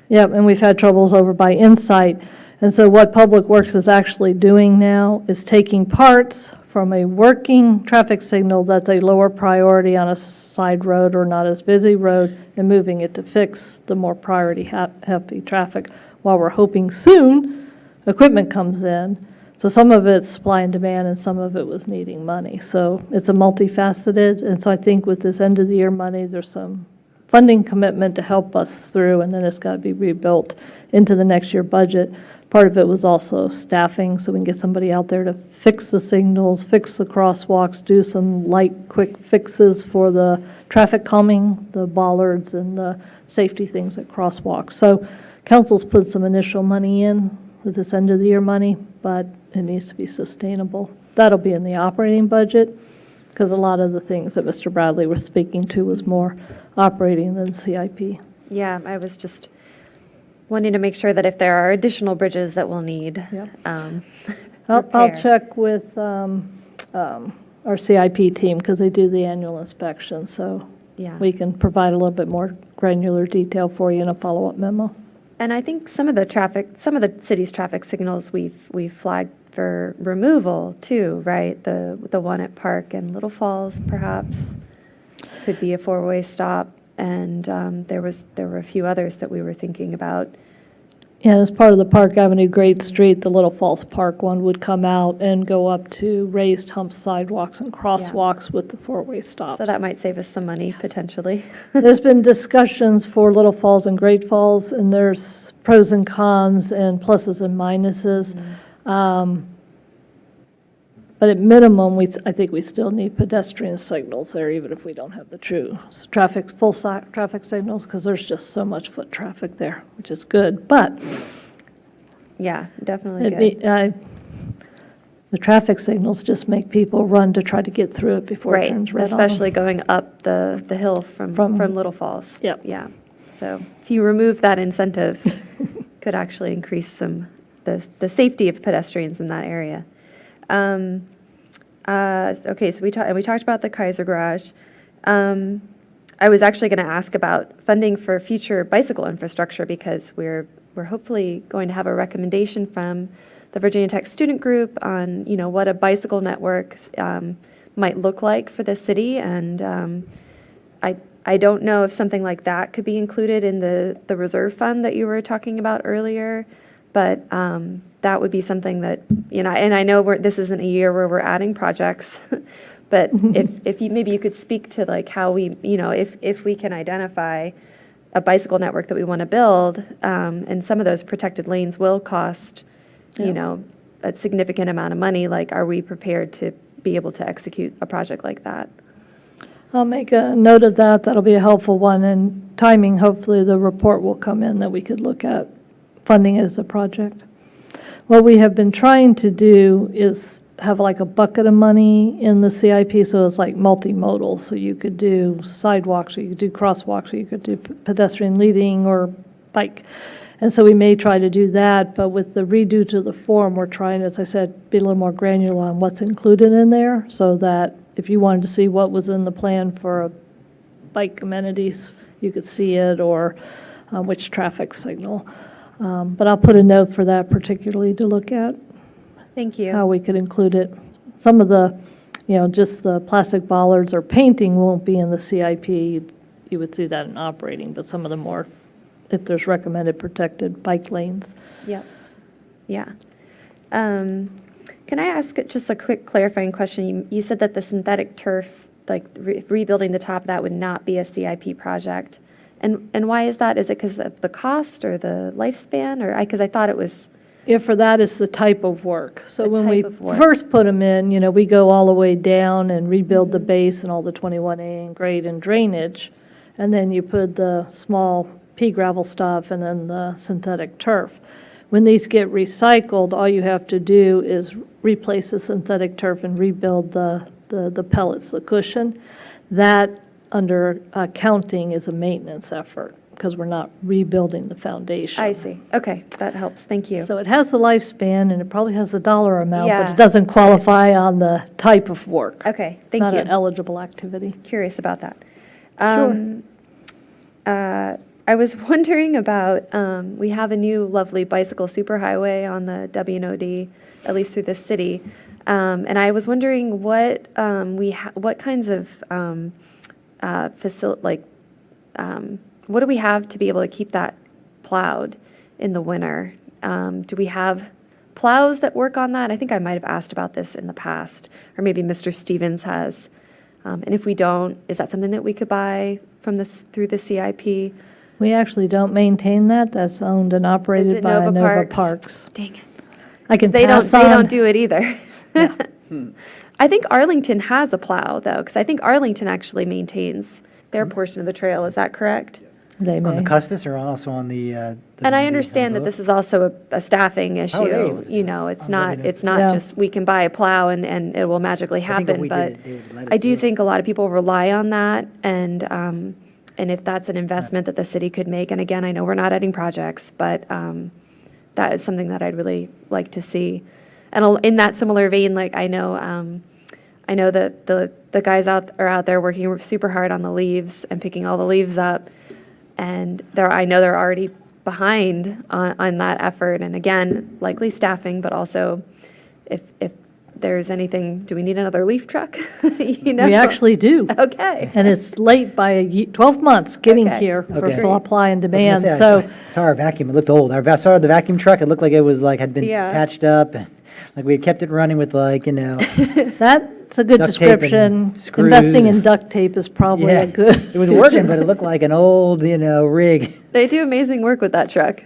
Yep, and we've had troubles over by Insight. And so what Public Works is actually doing now is taking parts from a working traffic signal that's a lower priority on a side road or not as busy road and moving it to fix the more priority heavy traffic, while we're hoping soon equipment comes in. So some of it's supply and demand and some of it was needing money. So it's a multifaceted, and so I think with this end of the year money, there's some funding commitment to help us through, and then it's got to be rebuilt into the next year budget. Part of it was also staffing, so we can get somebody out there to fix the signals, fix the crosswalks, do some light, quick fixes for the traffic calming, the bollards, and the safety things at crosswalks. So council's put some initial money in with this end of the year money, but it needs to be sustainable. That'll be in the operating budget, because a lot of the things that Mr. Bradley was speaking to was more operating than CIP. Yeah, I was just wanting to make sure that if there are additional bridges that we'll need. Yep. I'll I'll check with our CIP team, because they do the annual inspection, so Yeah. we can provide a little bit more granular detail for you in a follow-up memo. And I think some of the city's traffic signals we've flagged for removal too, right? The one at Park and Little Falls perhaps could be a four-way stop. And there were a few others that we were thinking about. And as part of the Park Avenue Great Street, the Little Falls Park one would come out and go up to raised hump sidewalks and crosswalks with the four-way stops. So that might save us some money potentially. There's been discussions for Little Falls and Great Falls, and there's pros and cons and pluses and minuses. But at minimum, I think we still need pedestrian signals there, even if we don't have the true traffic signals, because there's just so much foot traffic there, which is good. But Yeah, definitely It'd good. the traffic signals just make people run to try to get through it before it Right, turns red on them. especially going up the hill from Little Falls. Yep. Yeah, so if you remove that incentive, could actually increase the safety of pedestrians in that area. Okay, so we talked about the Kaiser Garage. I was actually going to ask about funding for future bicycle infrastructure because we're hopefully going to have a recommendation from the Virginia Tech Student Group on, what a bicycle network might look like for the city. And I don't know if something like that could be included in the reserve fund that you were talking about earlier, but that would be something that, and I know this isn't a year where we're adding projects, but if maybe you could speak to like how we, if we can identify a bicycle network that we want to build, and some of those protected lanes will cost, a significant amount of money, like, are we prepared to be able to execute a project like that? I'll make a note of that. That'll be a helpful one. And timing, hopefully the report will come in that we could look at funding it as a project. What we have been trying to do is have like a bucket of money in the CIP, so it's like multimodal. So you could do sidewalks, or you could do crosswalks, or you could do pedestrian leading or bike. And so we may try to do that, but with the redo to the form, we're trying, as I said, be a little more granular on what's included in there, so that if you wanted to see what was in the plan for bike amenities, you could see it, or which traffic signal. But I'll put a note for that particularly to look at, Thank you. how we could include it. Some of the, just the plastic bollards or painting won't be in the CIP. You would see that in operating, but some of the more, if there's recommended protected bike lanes. Yep. Yeah. Can I ask just a quick clarifying question? You said that the synthetic turf, like rebuilding the top, that would not be a CIP project. And why is that? Is it because of the cost or the lifespan? Or because I thought it was, Yeah, for that is the type of work. So The when we type of work. first put them in, we go all the way down and rebuild the base and all the 21A and grade and drainage. And then you put the small pea gravel stuff and then the synthetic turf. When these get recycled, all you have to do is replace the synthetic turf and rebuild the pellets, the cushion. That, under accounting, is a maintenance effort because we're not rebuilding the foundation. I see. Okay, that helps. Thank you. So it has the lifespan, and it probably has the dollar amount, but Yeah. it doesn't qualify on the type of work. Okay, It's thank not you. an eligible activity. Curious about that. Sure. I was wondering about, we have a new lovely bicycle superhighway on the WNOD, at least through the city. And I was wondering what kinds of what do we have to be able to keep that plowed in the winter? Do we have plows that work on that? I think I might have asked about this in the past, or maybe Mr. Stevens has. And if we don't, is that something that we could buy through the CIP? We actually don't maintain that. That's owned and Is operated it by Nova Nova Parks? Parks. Dang it. I can They pass don't on. do it either. I think Arlington has a plow, though, because I think Arlington actually maintains their portion of the trail. Is that correct? They On the may. Custis or also on the? And I understand that this is also a staffing issue. they- It's on not, WNOD. it's not Yeah. just we can buy a plow and it will magically I think if happen. we did But it, they would let us I do do it. think a lot of people rely on that, and if that's an investment that the city could make, and again, I know we're not adding projects, but that is something that I'd really like to see. And in that similar vein, like I know that the guys are out there working super hard on the leaves and picking all the leaves up, and I know they're already behind on that effort. And again, likely staffing, but also if there's anything, do we need another leaf truck? You know? We actually do. Okay. And it's late by 12 months getting Okay. here for Okay. supply and I was gonna demand. say, I So, saw our vacuum, it looked old. Saw the vacuum truck, it looked like it was like, had been Yeah. patched up, and like we had kept it running with like, that's a good Duct tape and description. screws. Investing in duct tape is probably yeah, a good. it was working, but it looked like an old, rig. They do amazing work with that truck.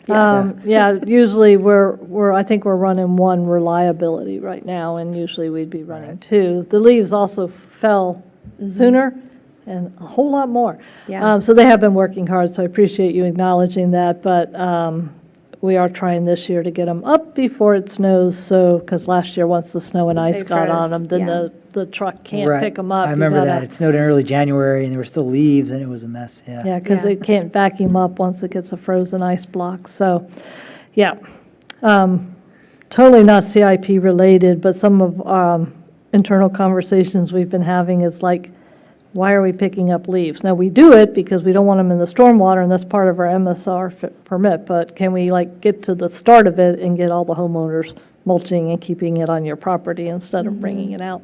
Yeah, usually I think we're running one reliability right now, and usually we'd be running two. The leaves also fell sooner and a whole lot more. Yeah. So they have been working hard, so I appreciate you acknowledging that, but we are trying this year to get them up before it snows, so, because last year, once the snow and ice They got on froze, them, then yeah. the truck can't Right. pick them up. I You remember gotta- that. It snowed in early January, and there were still leaves, and it was a mess, yeah. Yeah, because Yeah. it can't vacuum up once it gets a frozen ice block, so, yeah. Totally not CIP related, but some of internal conversations we've been having is like, why are we picking up leaves? Now, we do it because we don't want them in the stormwater, and that's part of our MSR permit, but can we like get to the start of it and get all the homeowners mulching and keeping it on your property instead of bringing it out?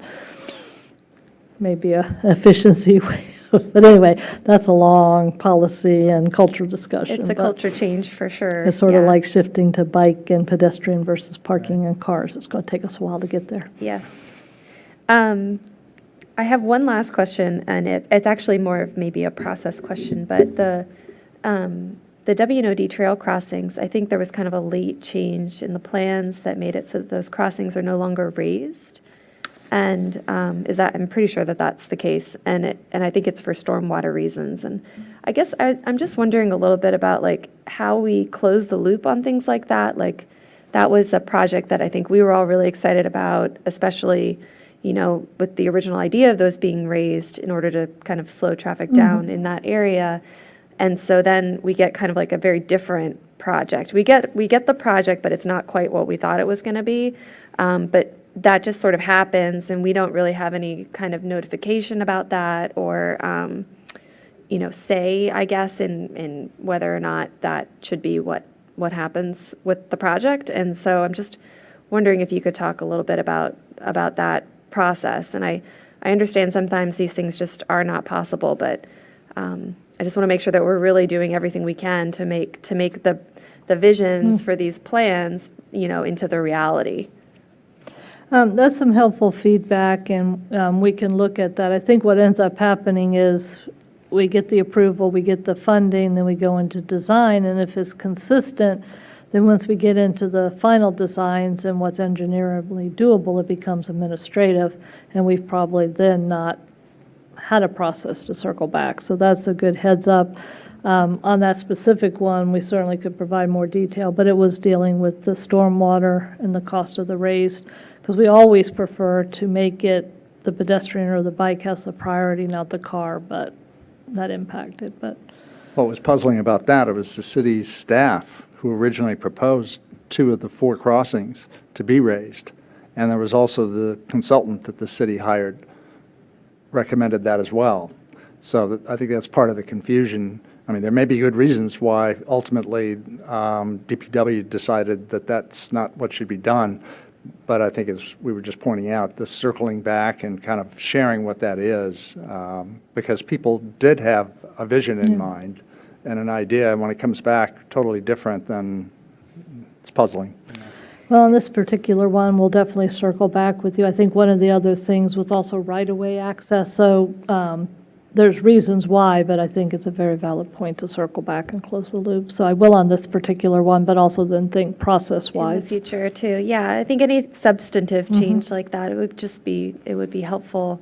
Maybe an efficiency way, but anyway, that's a long policy and culture discussion. It's a but culture change for sure. It's sort of Yeah. like shifting to bike and pedestrian versus parking and cars. It's going to take us a while to get there. Yes. I have one last question, and it's actually more of maybe a process question, but the WNOD trail crossings, I think there was kind of a late change in the plans that made it so that those crossings are no longer raised. And I'm pretty sure that that's the case, and I think it's for stormwater reasons. And I guess I'm just wondering a little bit about like how we close the loop on things like that. Like that was a project that I think we were all really excited about, especially, with the original idea of those being raised in order to kind of slow traffic down in that area. And so then we get kind of like a very different project. We get the project, but it's not quite what we thought it was going to be. But that just sort of happens, and we don't really have any kind of notification about that or, say, I guess, in whether or not that should be what happens with the project. And so I'm just wondering if you could talk a little bit about that process. And I understand sometimes these things just are not possible, but I just want to make sure that we're really doing everything we can to make the visions for these plans, into the reality. That's some helpful feedback, and we can look at that. I think what ends up happening is we get the approval, we get the funding, then we go into design, and if it's consistent, then once we get into the final designs and what's engineerably doable, it becomes administrative, and we've probably then not had a process to circle back. So that's a good heads up. On that specific one, we certainly could provide more detail, but it was dealing with the stormwater and the cost of the raised, because we always prefer to make it the pedestrian or the bike has the priority, not the car, but that impacted, but. What was puzzling about that, it was the city's staff who originally proposed 2 of the 4 crossings to be raised. And there was also the consultant that the city hired recommended that as well. So I think that's part of the confusion. I mean, there may be good reasons why ultimately DPW decided that that's not what should be done. But I think as we were just pointing out, the circling back and kind of sharing what that is, because people did have a vision in mind and an idea, and when it comes back totally different, then it's puzzling. Well, on this particular one, we'll definitely circle back with you. I think one of the other things was also right-of-way access, so there's reasons why, but I think it's a very valid point to circle back and close the loop. So I will on this particular one, but also then think In the process-wise. future too, yeah, I think any substantive change like that, it would be helpful.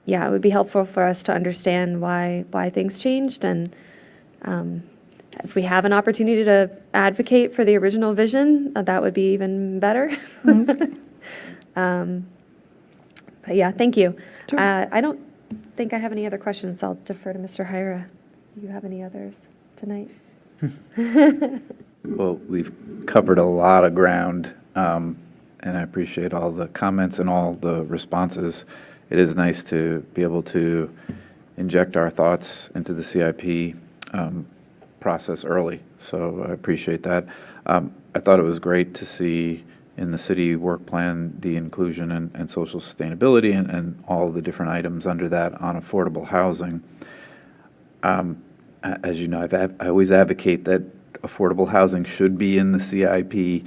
Yeah, it would be helpful for us to understand why things changed, and if we have an opportunity to advocate for the original vision, that would be even better. But yeah, thank you. I don't think I have any other questions. I'll defer to Mr. Hyra. Do you have any others tonight? Well, we've covered a lot of ground, and I appreciate all the comments and all the responses. It is nice to be able to inject our thoughts into the CIP process early, so I appreciate that. I thought it was great to see in the city work plan the inclusion and social sustainability and all the different items under that on affordable housing. As you know, I always advocate that affordable housing should be in the CIP.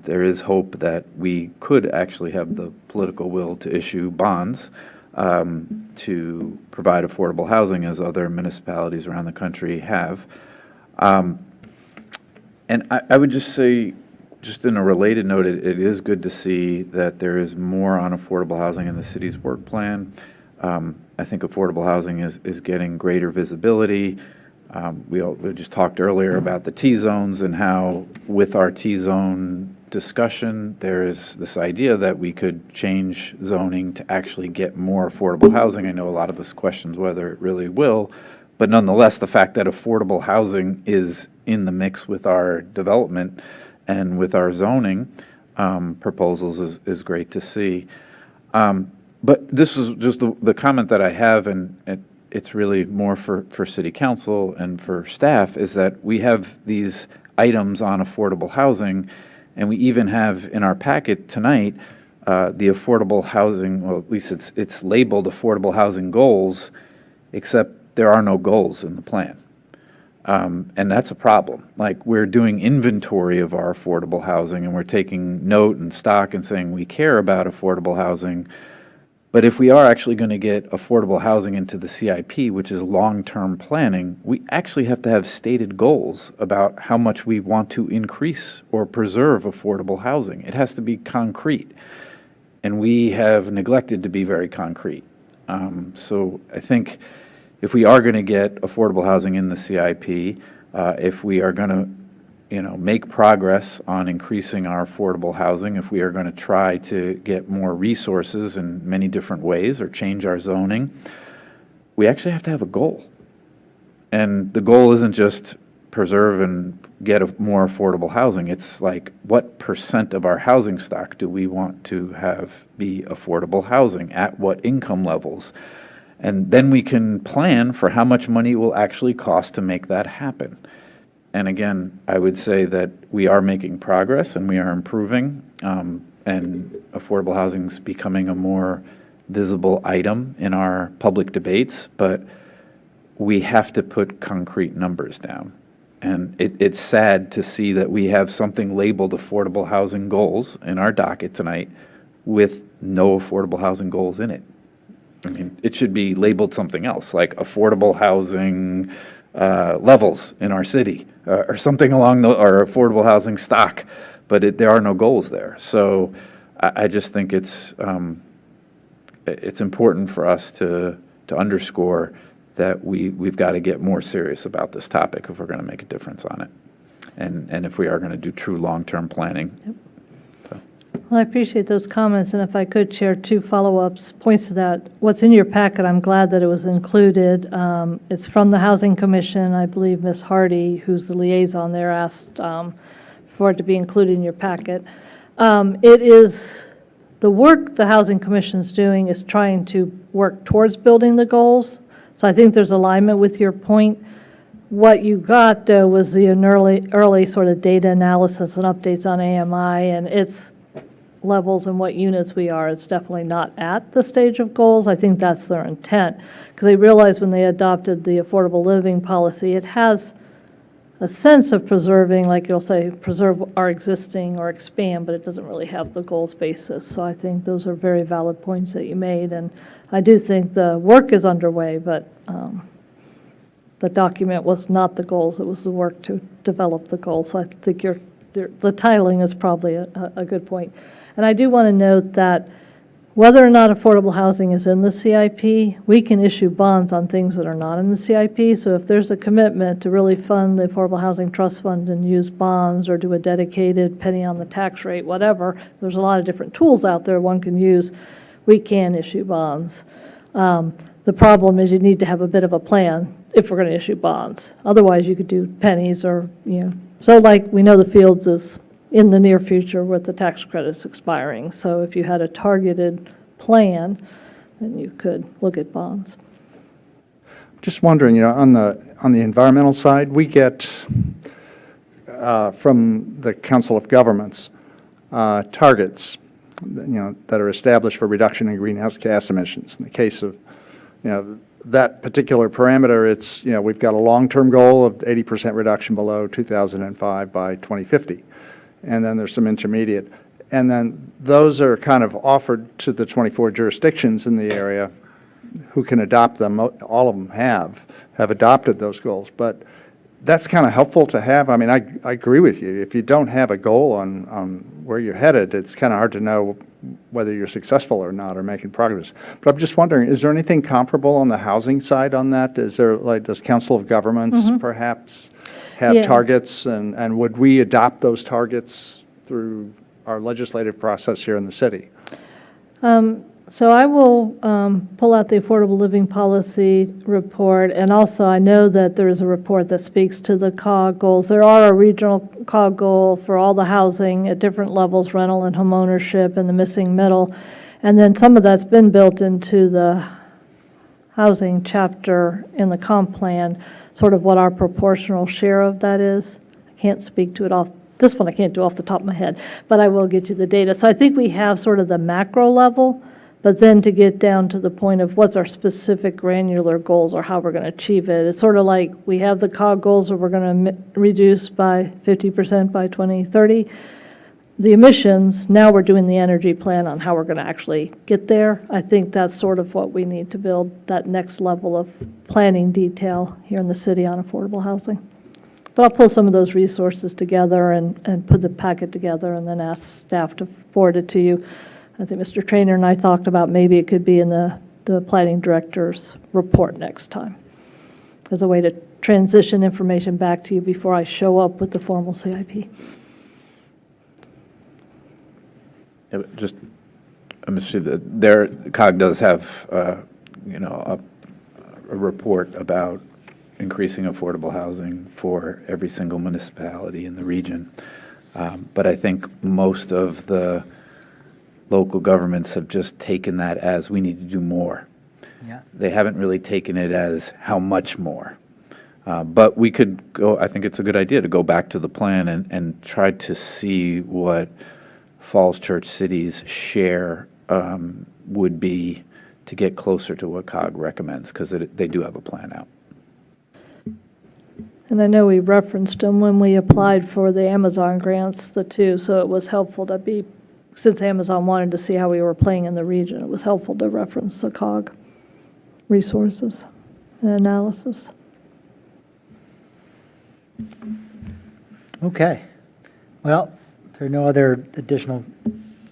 There is hope that we could actually have the political will to issue bonds to provide affordable housing as other municipalities around the country have. And I would just say, just in a related note, it is good to see that there is more on affordable housing in the city's work plan. I think affordable housing is getting greater visibility. We just talked earlier about the T-zones and how with our T-zone discussion, there's this idea that we could change zoning to actually get more affordable housing. I know a lot of us questions whether it really will, but nonetheless, the fact that affordable housing is in the mix with our development and with our zoning proposals is great to see. But this is just the comment that I have, and it's really more for city council and for staff, is that we have these items on affordable housing, and we even have in our packet tonight the affordable housing, well, at least it's labeled affordable housing goals, except there are no goals in the plan. And that's a problem. Like, we're doing inventory of our affordable housing, and we're taking note and stock and saying we care about affordable housing. But if we are actually going to get affordable housing into the CIP, which is long-term planning, we actually have to have stated goals about how much we want to increase or preserve affordable housing. It has to be concrete. And we have neglected to be very concrete. So I think if we are going to get affordable housing in the CIP, if we are going to make progress on increasing our affordable housing, if we are going to try to get more resources in many different ways or change our zoning, we actually have to have a goal. And the goal isn't just preserve and get more affordable housing. It's like, what % of our housing stock do we want to have be affordable housing, at what income levels? And then we can plan for how much money it will actually cost to make that happen. And again, I would say that we are making progress and we are improving, and affordable housing is becoming a more visible item in our public debates, but we have to put concrete numbers down. And it's sad to see that we have something labeled affordable housing goals in our docket tonight with no affordable housing goals in it. I mean, it should be labeled something else, like affordable housing levels in our city, or something along or affordable housing stock, but there are no goals there. So I just think it's important for us to underscore that we've got to get more serious about this topic if we're going to make a difference on it, and if we are going to do true long-term planning. Yep. Well, I appreciate those comments, and if I could share 2 follow-ups, points to that. What's in your packet, I'm glad that it was included. It's from the Housing Commission. I believe Ms. Hardy, who's the liaison there, asked for it to be included in your packet. It is, the work the Housing Commission's doing is trying to work towards building the goals. So I think there's alignment with your point. What you got, though, was the early sort of data analysis and updates on AMI, and its levels and what units we are. It's definitely not at the stage of goals. I think that's their intent, because they realized when they adopted the affordable living policy, it has a sense of preserving, like you'll say, preserve our existing or expand, but it doesn't really have the goals basis. So I think those are very valid points that you made, and I do think the work is underway, but the document was not the goals. It was the work to develop the goals. So I think the titling is probably a good point. And I do want to note that whether or not affordable housing is in the CIP, we can issue bonds on things that are not in the CIP. So if there's a commitment to really fund the Affordable Housing Trust Fund and use bonds or do a dedicated penny on the tax rate, whatever, there's a lot of different tools out there one can use. We can issue bonds. The problem is you need to have a bit of a plan if we're going to issue bonds. Otherwise, you could do pennies or, So like we know the Fields is in the near future with the tax credits expiring. So if you had a targeted plan, then you could look at bonds. Just wondering, on the environmental side, we get from the Council of Governments, targets, that are established for reduction in greenhouse gas emissions. In the case of, that particular parameter, it's, we've got a long-term goal of 80% reduction below 2005 by 2050. And then there's some intermediate. And then those are kind of offered to the 24 jurisdictions in the area who can adopt them. All of them have adopted those goals. But that's kind of helpful to have. I mean, I agree with you. If you don't have a goal on where you're headed, it's kind of hard to know whether you're successful or not or making progress. But I'm just wondering, is there anything comparable on the housing side on that? Is there, like, does Council of Governments perhaps have Yeah. targets? And would we adopt those targets through our legislative process here in the city? So I will pull out the Affordable Living Policy report, and also I know that there is a report that speaks to the COG goals. There are a regional COG goal for all the housing at different levels, rental and homeownership, and the missing middle. And then some of that's been built into the housing chapter in the comp plan, sort of what our proportional share of that is. I can't speak to it off, this one I can't do off the top of my head, but I will get you the data. So I think we have sort of the macro level, but then to get down to the point of what's our specific granular goals or how we're going to achieve it, it's sort of like we have the COG goals where we're going to reduce by 50% by 2030. The emissions, now we're doing the energy plan on how we're going to actually get there. I think that's sort of what we need to build, that next level of planning detail here in the city on affordable housing. But I'll pull some of those resources together and put the packet together and then ask staff to forward it to you. I think Mr. Trainer and I talked about maybe it could be in the planning director's report next time as a way to transition information back to you before I show up with the formal CIP. Yeah, but just, I'm sure that their COG does have, a report about increasing affordable housing for every single municipality in the region. But I think most of the local governments have just taken that as we need to do more. Yeah. They haven't really taken it as how much more. But we could go, I think it's a good idea to go back to the plan and try to see what Falls Church City's share would be to get closer to what COG recommends, because they do have a plan out. And I know we referenced them when we applied for the Amazon grants, the two, so it was helpful to be, since Amazon wanted to see how we were playing in the region, it was helpful to reference the COG resources and analysis. Okay. Well, if there are no other additional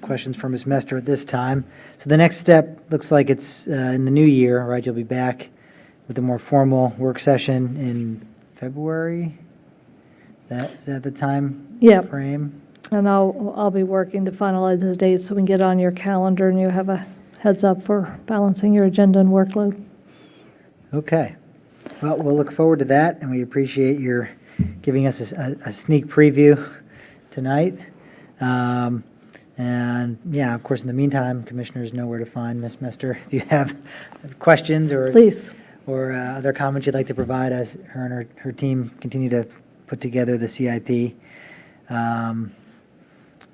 questions for Ms. Mester at this time. So the next step looks like it's in the new year, right? You'll be back with a more formal work session in February? Is that the time Yep. frame? And I'll be working to finalize the dates so we can get on your calendar and you have a heads up for balancing your agenda and workload. Okay. Well, we'll look forward to that, and we appreciate your giving us a sneak preview tonight. And yeah, of course, in the meantime, commissioners know where to find Ms. Mester. If you have questions or Please. or other comments you'd like to provide as her and her team continue to put together the CIP.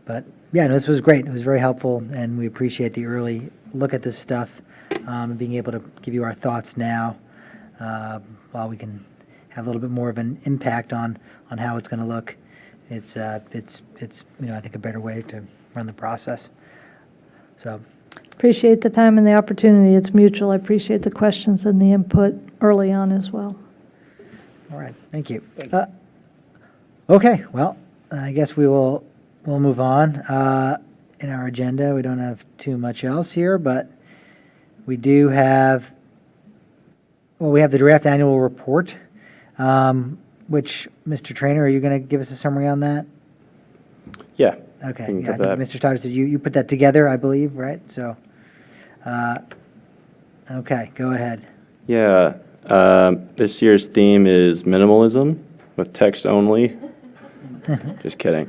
But yeah, no, this was great. It was very helpful, and we appreciate the early look at this stuff, and being able to give you our thoughts now, while we can have a little bit more of an impact on how it's going to look. It's I think a better way to run the process. So, Appreciate the time and the opportunity. It's mutual. I appreciate the questions and the input early on as well. all right, thank you. Okay, well, I guess we'll move on. In our agenda, we don't have too much else here, but we do have, we have the draft annual report, which, Mr. Trainer, are you going to give us a summary on that? Yeah. Okay, can yeah, I give think that. Mr. Stoddard said you put that together, I believe, right? So, okay, go ahead. Yeah. This year's theme is minimalism with text only. Just kidding.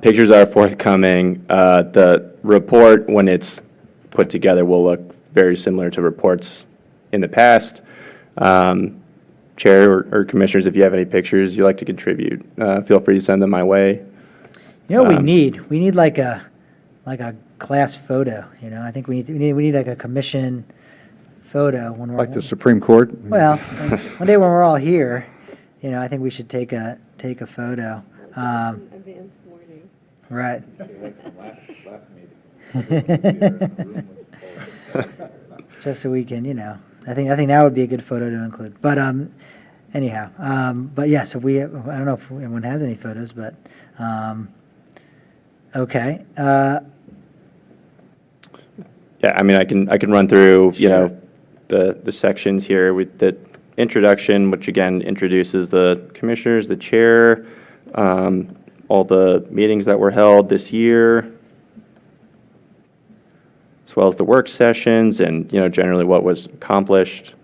Pictures are forthcoming. The report, when it's put together, will look very similar to reports in the past. Chair or Commissioners, if you have any pictures you'd like to contribute, feel free to send them my way. You know what we need? We need like a class photo, you know? I think we need like a commission photo when we're. Like the Supreme Court? Well, one day when we're all here, you know, I think we should take a photo. Advanced warning. Right. Just so we can, you know, I think that would be a good photo to include. But anyhow, but yes, if we, I don't know if anyone has any photos, but okay. Yeah, I mean, I can run through, you Sure. know, the sections here with the introduction, which again introduces the commissioners, the chair, all the meetings that were held this year, as well as the work sessions and, you know, generally what was accomplished.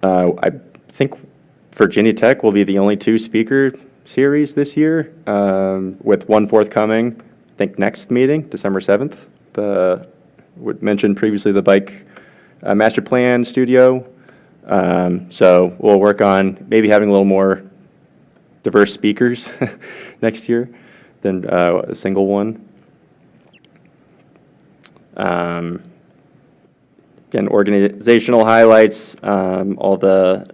I think Virginia Tech will be the only two-speaker series this year, with one forthcoming, I think, next meeting, December 7th. Mentioned previously the bike master plan studio. So we'll work on maybe having a little more diverse speakers next year than a single one. Again, organizational highlights, all the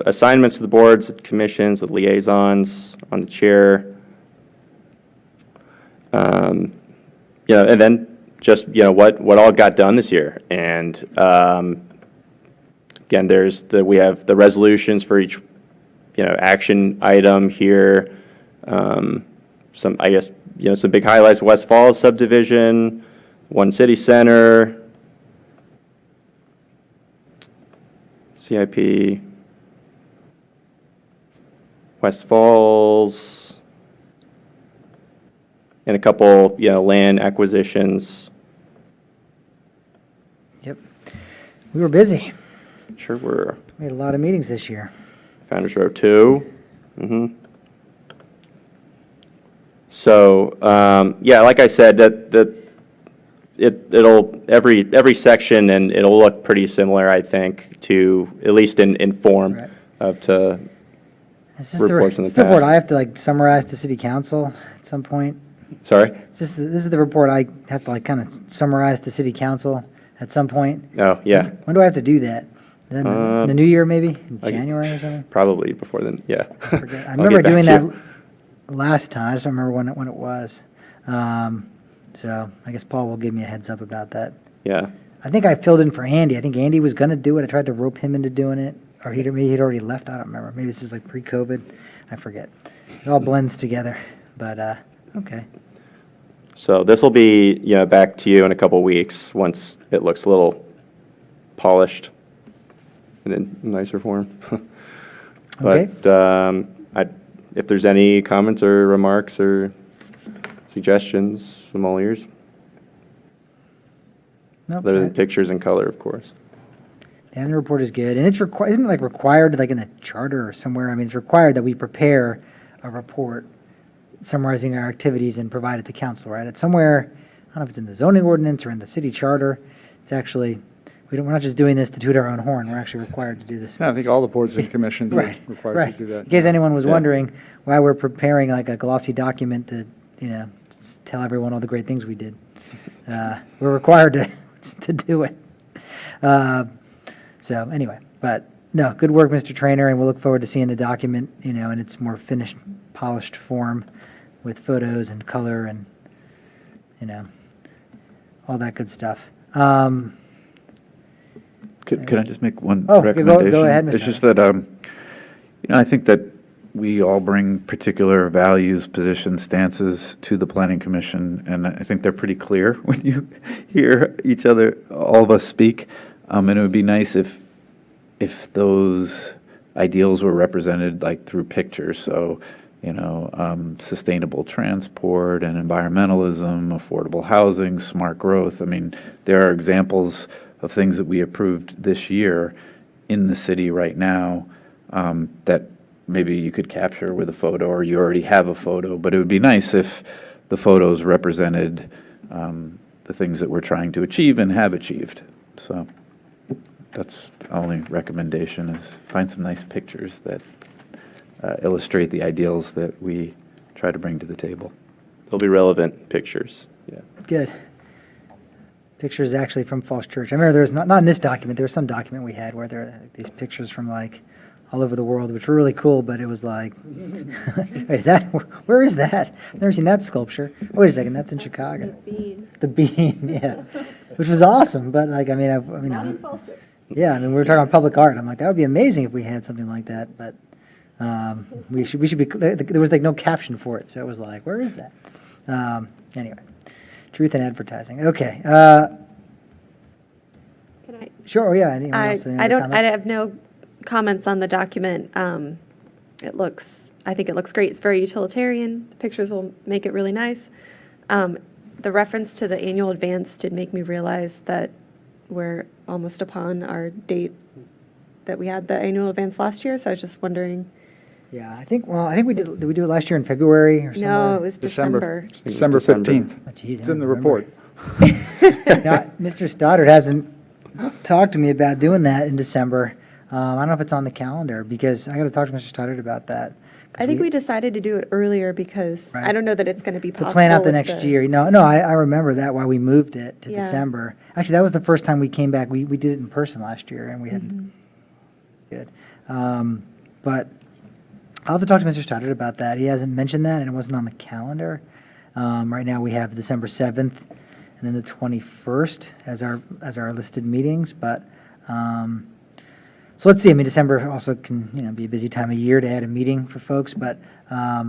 assignments to the boards, commissions, the liaisons on the chair. You know, and then just, you know, what all got done this year. And again, we have the resolutions for each, you know, action item here. Some, I guess, you know, some big highlights: West Falls subdivision, One City Center, CIP, West Falls, and a couple, you know, land acquisitions. Yep. We were busy. Sure were. We had a lot of meetings this year. Founders Row 2. Mm-hmm. So, yeah, like I said, it'll every section, and it'll look pretty similar, I think, to at least in form Right. of to Is this reports in the this is the report past. I have to like summarize to city council at some point? Sorry. This is the report I have to like kind of summarize to city council at some point? Oh, yeah, When do I have to do that? Then in the new year, maybe? In I- January or something? probably before then. Yeah. Forget- I I'll remember get back doing to that you. last time. I just don't remember when it was. So I guess Paul will give me a heads up about that. Yeah. I think I filled in for Andy. I think Andy was going to do it. I tried to rope him into doing it, or maybe he'd already left. I don't remember. Maybe this is like pre-COVID. I forget. It all blends together. But okay. So this will be, you know, back to you in a couple weeks once it looks a little polished and in nicer form. Okay. But if there's any comments or remarks or suggestions, I'm all ears. Nope, Other than pictures and color, of course. the annual report is good, and it's isn't it like required, like in the charter or somewhere? I mean, it's required that we prepare a report summarizing our activities and provide it to council, right? It's somewhere, I don't know if it's in the zoning ordinance or in the city charter. It's actually, we're not just doing this to toot our own horn. We're actually required to do this. Yeah, I think all the boards and commissions are Right, required right. to do that. In case anyone was Yeah. wondering why we're preparing like a glossy document to, you know, tell everyone all the great things we did. We're required to do it. So anyway, but no, good work, Mr. Trainer, and we'll look forward to seeing the document, you know, in its more finished, polished form with photos and color and, you know, all that good stuff. Could I just make one Oh, go recommendation? ahead, Mr. It's just that, you know, I think that we all bring particular values, positions, stances to the Planning Commission, and I think they're pretty clear when you hear each other, all of us speak. And it would be nice if those ideals were represented like through pictures. So, you know, sustainable transport and environmentalism, affordable housing, smart growth. I mean, there are examples of things that we approved this year in the city right now that maybe you could capture with a photo, or you already have a photo, but it would be nice if the photos represented the things that we're trying to achieve and have achieved. So that's the only recommendation, is find some nice pictures that illustrate the ideals that we try to bring to the table. They'll be relevant pictures, yeah. Good. Pictures actually from Falls Church. I remember there was, not in this document, there was some document we had where there were these pictures from like all over the world, which were really cool, but it was like, wait, is that, where is that? I've never seen that sculpture. Wait a second, that's in Chicago. The bean, yeah, which was awesome, but like, I mean, yeah, I mean, we were talking about public art. I'm like, that would be amazing if we had something like that, but we should be, there was like no caption for it, so it was like, where is that? Anyway, truth in advertising. Okay. Can I? Sure, yeah. Anyone I else? Any I other don't, I comments? have no comments on the document. I think it looks great. It's very utilitarian. The pictures will make it really nice. The reference to the annual advance did make me realize that we're almost upon our date that we had the annual advance last year, so I was just wondering. Yeah, I think we did we do it last year in February or something? No, it was December. December December. 15th. Oh, geez, I It's in the don't remember. report. Now, Mr. Stoddard hasn't talked to me about doing that in December. I don't know if it's on the calendar, because I got to talk to Mr. Stoddard about that. 'Cause I think we decided to do it earlier because I Right. don't know that it's going to be To possible. plan out the with next year. No, I remember that, why we moved it to Yeah. December. Actually, that was the first time we came back. We did it in person last year, and we hadn't. Mm-hmm. Good. But I'll have to talk to Mr. Stoddard about that. He hasn't mentioned that, and it wasn't on the calendar. Right now, we have December 7th and then the 21st as our listed meetings, but, so let's see. I mean, December also can, be a busy time of year to add a meeting for folks, but let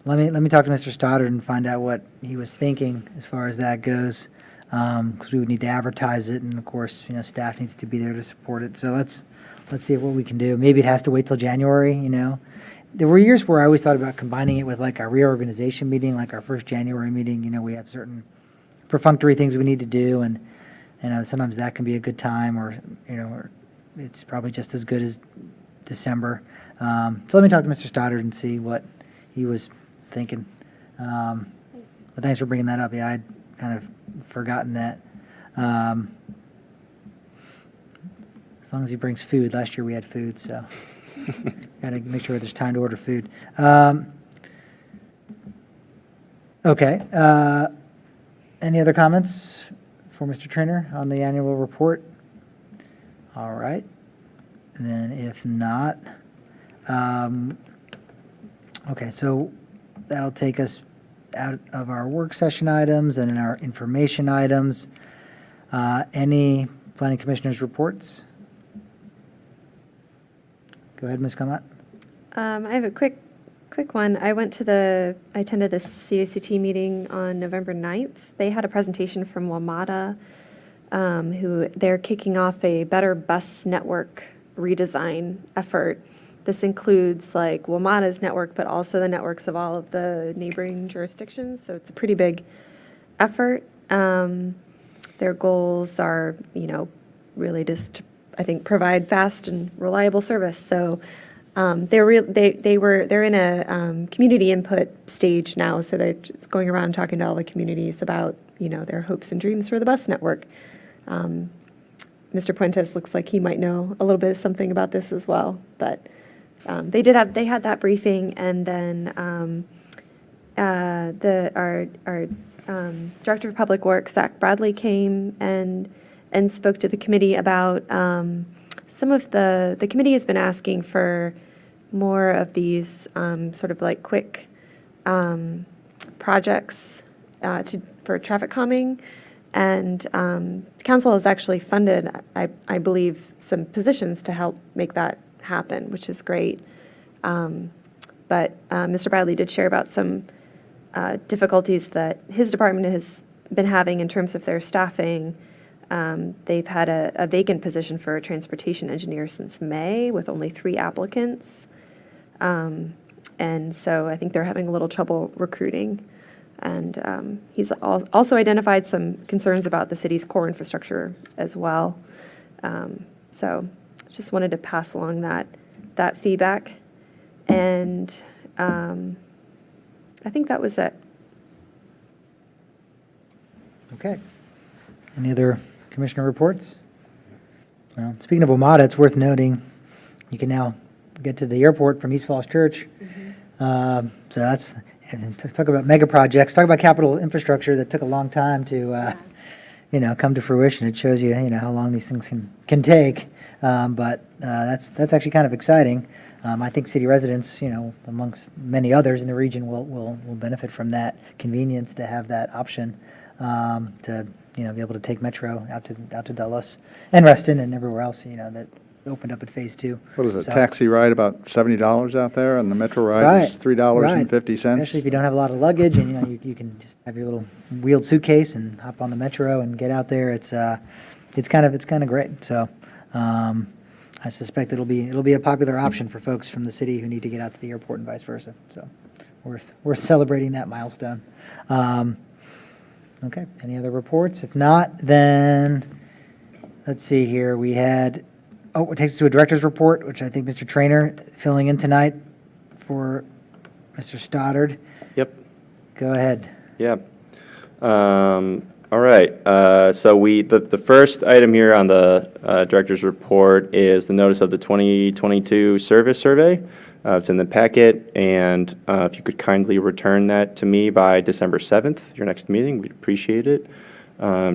me talk to Mr. Stoddard and find out what he was thinking as far as that goes, because we would need to advertise it, and of course, staff needs to be there to support it. So let's see what we can do. Maybe it has to wait till January, There were years where I always thought about combining it with like our reorganization meeting, like our first January meeting. We have certain perfunctory things we need to do, and sometimes that can be a good time, or or it's probably just as good as December. So let me talk to Mr. Stoddard and see what he was thinking. But thanks for bringing that up. Yeah, I'd kind of forgotten that. As long as he brings food. Last year we had food, so got to make sure there's time to order food. Okay. Any other comments for Mr. Trainer on the annual report? All right. And then if not, okay, so that'll take us out of our work session items and in our information items. Any planning commissioners' reports? Go ahead, Ms. Kamat. I have a quick one. I attended the CACT meeting on November 9th. They had a presentation from WMATA, who they're kicking off a better bus network redesign effort. This includes like WMATA's network, but also the networks of all of the neighboring jurisdictions. So it's a pretty big effort. Their goals are, really just to, I think, provide fast and reliable service. So they're in a community input stage now. So they're just going around talking to all the communities about their hopes and dreams for the bus network. Mr. Puentes looks like he might know a little bit of something about this as well. But they had that briefing, and then our Director of Public Works, Zach Bradley, came and spoke to the committee about some of the committee has been asking for more of these sort of like quick projects for traffic calming. And council has actually funded, I believe, some positions to help make that happen, which is great. But Mr. Bradley did share about some difficulties that his department has been having in terms of their staffing. They've had a vacant position for a transportation engineer since May with only 3 applicants. And so I think they're having a little trouble recruiting. And he's also identified some concerns about the city's core infrastructure as well. So just wanted to pass along that feedback. And I think that was it. Okay. Any other commissioner reports? Well, speaking of WMATA, it's worth noting, you can now get to the airport from East Falls Church. So that's, and talk about mega projects, talk about capital infrastructure that took a long time to, come to fruition. It shows you, how long these things can take. But that's actually kind of exciting. I think city residents, amongst many others in the region will benefit from that convenience to have that option, to, be able to take Metro out to Dulles and Reston and everywhere else, that opened up at Phase 2. What is it, So- taxi ride about $70 out there, and the Metro ride Right, is $3.50? Especially if you don't have a lot of luggage and, you can just have your little wheeled suitcase and hop on the Metro and get out there. It's kind of great. So, I suspect it'll be a popular option for folks from the city who need to get out to the airport and vice versa. So, worth celebrating that milestone. Okay, any other reports? If not, then, let's see here. We had, it takes us to a director's report, which I think Mr. Trainer filling in tonight for Mr. Stoddard. Yep. Go ahead. Yeah. All right. So the first item here on the director's report is the notice of the 2022 service survey. It's in the packet, and if you could kindly return that to me by December 7th, your next meeting, we'd appreciate it.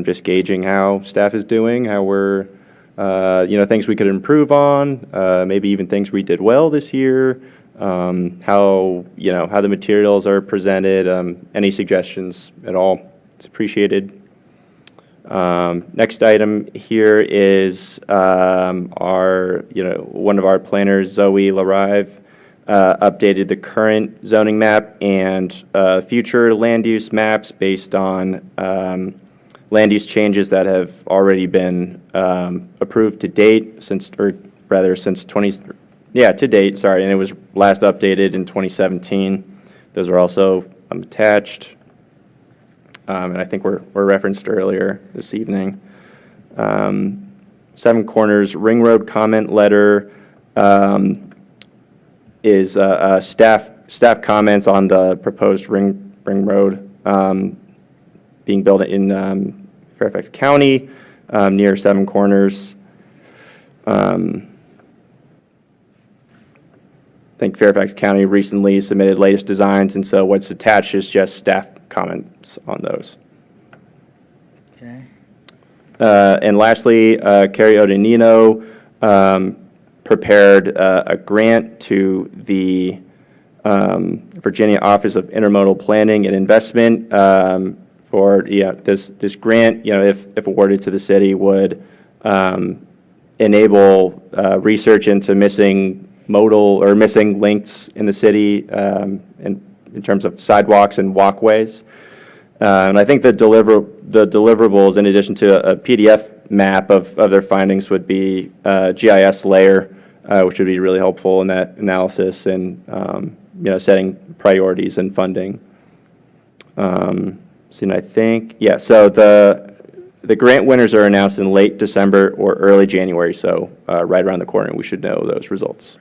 Just gauging how staff is doing, how we're, things we could improve on, maybe even things we did well this year, how the materials are presented, any suggestions at all. It's appreciated. Next item here is one of our planners, Zoe LaRive, updated the current zoning map and future land use maps based on land use changes that have already been approved to date to date, sorry, and it was last updated in 2017. Those are also attached. And I think were referenced earlier this evening. Seven Corners Ring Road comment letter is staff comments on the proposed ring road being built in Fairfax County near Seven Corners. I think Fairfax County recently submitted latest designs, and so what's attached is just staff comments on those. Okay. And lastly, Carrie Odenino prepared a grant to the Virginia Office of Intermodal Planning and Investment for this grant, if awarded to the city, would enable research into missing links in the city in terms of sidewalks and walkways. And I think the deliverables, in addition to a PDF map of their findings, would be a GIS layer, which would be really helpful in that analysis and setting priorities and funding. So the grant winners are announced in late December or early January, so right around the corner, we should know those results.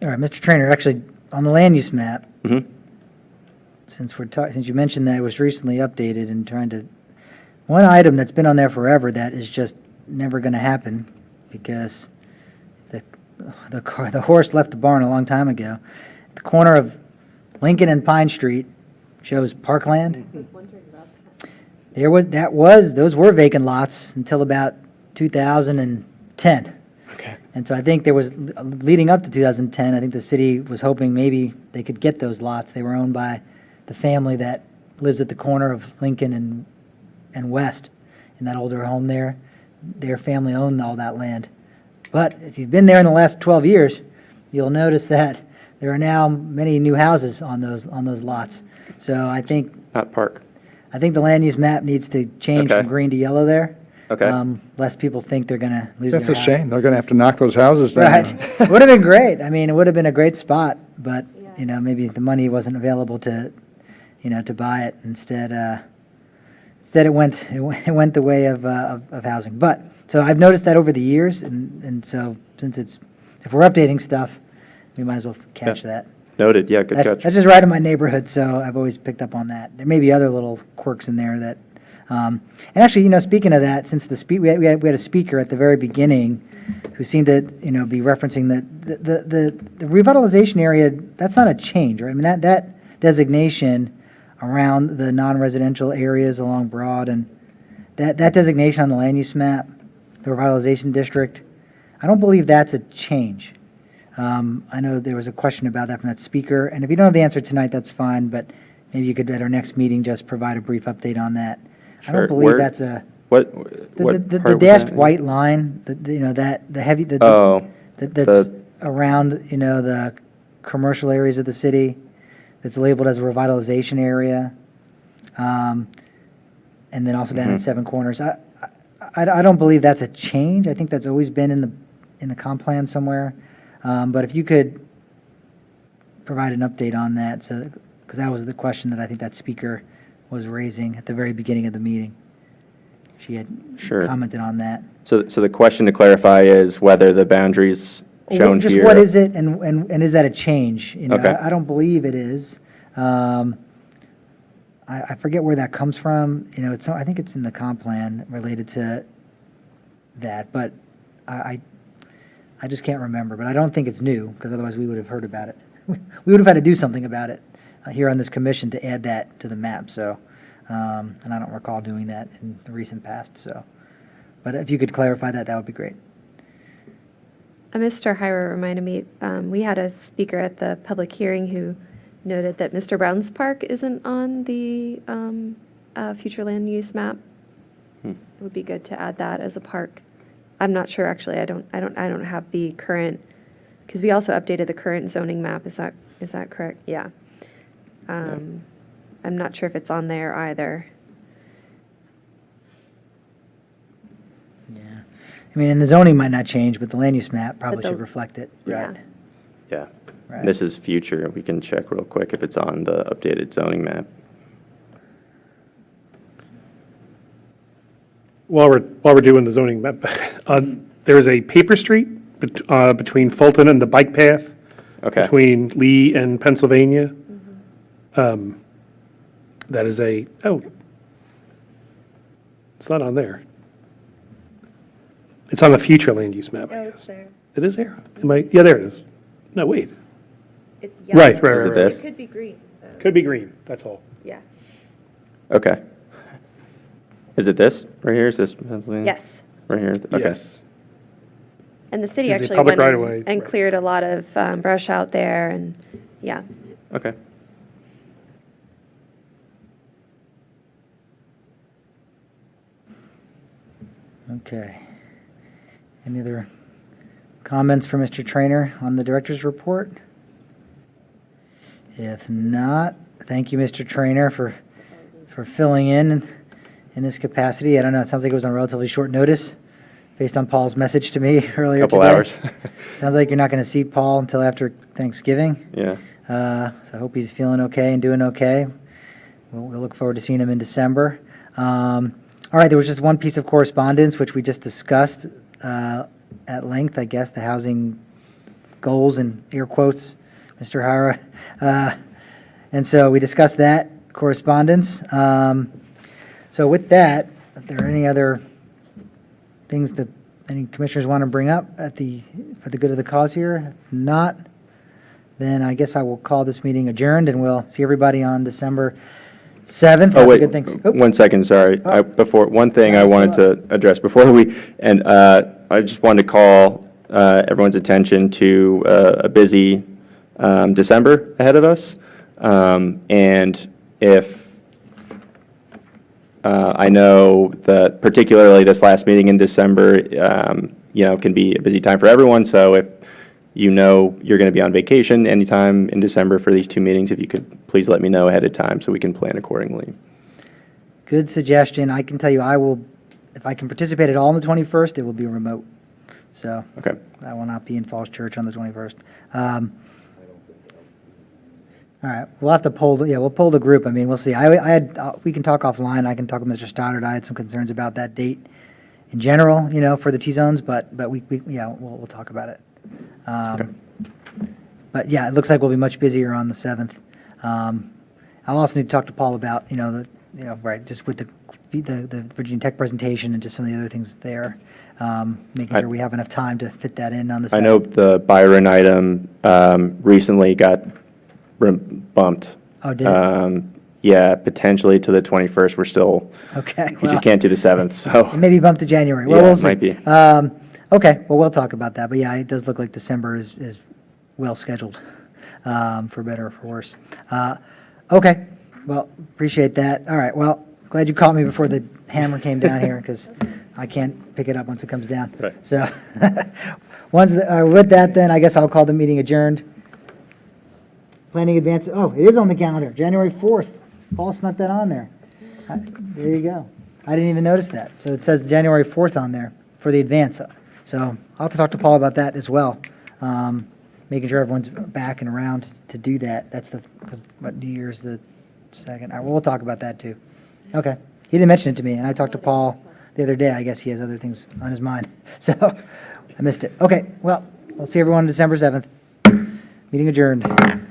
All right, Mr. Trainer, actually, on the land use map, Mhm. since you mentioned that it was recently updated and one item that's been on there forever that is just never going to happen because the horse left the barn a long time ago. The corner of Lincoln and Pine Street shows parkland. Those were vacant lots until about 2010. Okay. And so I think there was, leading up to 2010, I think the city was hoping maybe they could get those lots. They were owned by the family that lives at the corner of Lincoln and West in that older home there. Their family owned all that land. But if you've been there in the last 12 years, you'll notice that there are now many new houses on those lots. So I think Not park. the land use map needs to change Okay. from green to yellow there. Okay. Less people think they're going to lose their That's a house. shame. They're going to have to knock those houses down. Right. It would have been great. I mean, it would have been a great spot, but, maybe the money wasn't available to buy it. Instead it went the way of housing. But, so I've noticed that over the years, and so if we're updating stuff, we might as well catch that. Noted. Yeah, good That's catch. just right in my neighborhood, so I've always picked up on that. There may be other little quirks in there that And actually, speaking of that, since we had a speaker at the very beginning who seemed to, be referencing that the revitalization area, that's not a change, right? I mean, that designation around the non-residential areas along Broad and that designation on the land use map, the revitalization district, I don't believe that's a change. I know there was a question about that from that speaker, and if you don't have the answer tonight, that's fine, but maybe you could, at our next meeting, just provide a brief update on that. I Sure. don't believe Where- that's a, What the part was dashed that? white line, the heavy, Oh, that's around, the commercial areas of the city, that's labeled as a revitalization area. And then also down at Seven Corners. I don't believe that's a change. I think that's always been in the comp plan somewhere. But if you could provide an update on that, so, because that was the question that I think that speaker was raising at the very beginning of the meeting. She had Sure. commented on that. so the question to clarify is whether the boundaries shown Just here. what is it, and is that a change? Okay. I don't believe it is. I forget where that comes from. I think it's in the comp plan related to that, but I just can't remember. But I don't think it's new, because otherwise we would have heard about it. We would have had to do something about it here on this commission to add that to the map, so, and I don't recall doing that in the recent past, so. But if you could clarify that, that would be great. Mr. Hyra reminded me, we had a speaker at the public hearing who noted that Mr. Brown's Park isn't on the future land use map. It would be good to add that as a park. I'm not sure, actually. I don't have the current, because we also updated the current zoning map. Is that correct? Yeah. I'm not sure if it's on there either. Yeah. I mean, and the zoning might not change, but the land use map probably the- should reflect it. Yeah. Right. Yeah. Right. This is future. We can check real quick if it's on the updated zoning map. While we're doing the zoning map, there is a paper street between Fulton and the bike path. Okay. Between Lee and Pennsylvania. That is it's not on there. It's on the future land use map, I guess. there. It is there? Yeah, there it is. No, wait. It's Right, right, Is it right. this? It could be green, though. Could be green, that's all. Yeah. Okay. Is it this right here? Is this Pennsylvania? Yes. Right here? Okay. Yes. And the city Is it actually public went in right-of-way? and Right. cleared a lot of brush out there, and, yeah. Okay. Okay. Any other comments for Mr. Trainer on the director's report? If not, thank you, Mr. Trainer, for filling in this capacity. I don't know, it sounds like it was on relatively short notice, based on Paul's message to me earlier today. Couple hours. Sounds like you're not going to see Paul until after Thanksgiving. Yeah. So I hope he's feeling okay and doing okay. We'll look forward to seeing him in December. All right, there was just one piece of correspondence, which we just discussed at length, I guess, the housing goals and air quotes, Mr. Hira. And so we discussed that correspondence. So with that, if there are any other things that any commissioners want to bring up for the good of the cause here? If not, then I guess I will call this meeting adjourned, and we'll see everybody on December 7th. Oh, Have a wait, good thanks- Oop. 1 second, sorry. Oh. One thing I Still wanted to address before I just wanted to call everyone's attention to a busy December ahead of us. And if, I know that particularly this last meeting in December, can be a busy time for everyone, so if you're going to be on vacation anytime in December for these two meetings, if you could please let me know ahead of time so we can plan accordingly. Good suggestion. I can tell you, if I can participate at all on the 21st, it will be remote. So Okay. I will not be in Falls Church on the 21st. All right, we'll have to we'll poll the group. I mean, we'll see. We can talk offline. I can talk with Mr. Stoddard. I had some concerns about that date in general, for the T-zones, but we'll talk about it. But yeah, it looks like we'll be much busier on the 7th. I'll also need to talk to Paul about, the right, just with the Virginia Tech presentation and just some of the other things there, making sure we have enough time to fit that in on the I site. know the Byron item recently got bumped. Oh, did it? Yeah, potentially to the 21st. We're still, Okay. you well, just can't do the 7th, so. Maybe bumped to January. Well, Yeah, we'll it see. might be. Okay, well, we'll talk about that, but yeah, it does look like December is well scheduled, for better or for worse. Okay, well, appreciate that. All right, well, glad you caught me before the hammer came down here, because I can't pick it up once it comes down. Right. So, with that, then, I guess I'll call the meeting adjourned. Planning advance, oh, it is on the calendar, January 4th. Paul snuck that on there. There you go. I didn't even notice that. So it says January 4th on there for the advance. So I'll have to talk to Paul about that as well. Making sure everyone's back and around to do that. That's because New Year's the 2nd. All right, well, we'll talk about that too. Okay. He didn't mention it to me, and I talked to Paul the other day. I guess he has other things on his mind. So I missed it. Okay, well, we'll see everyone on December 7th. Meeting adjourned.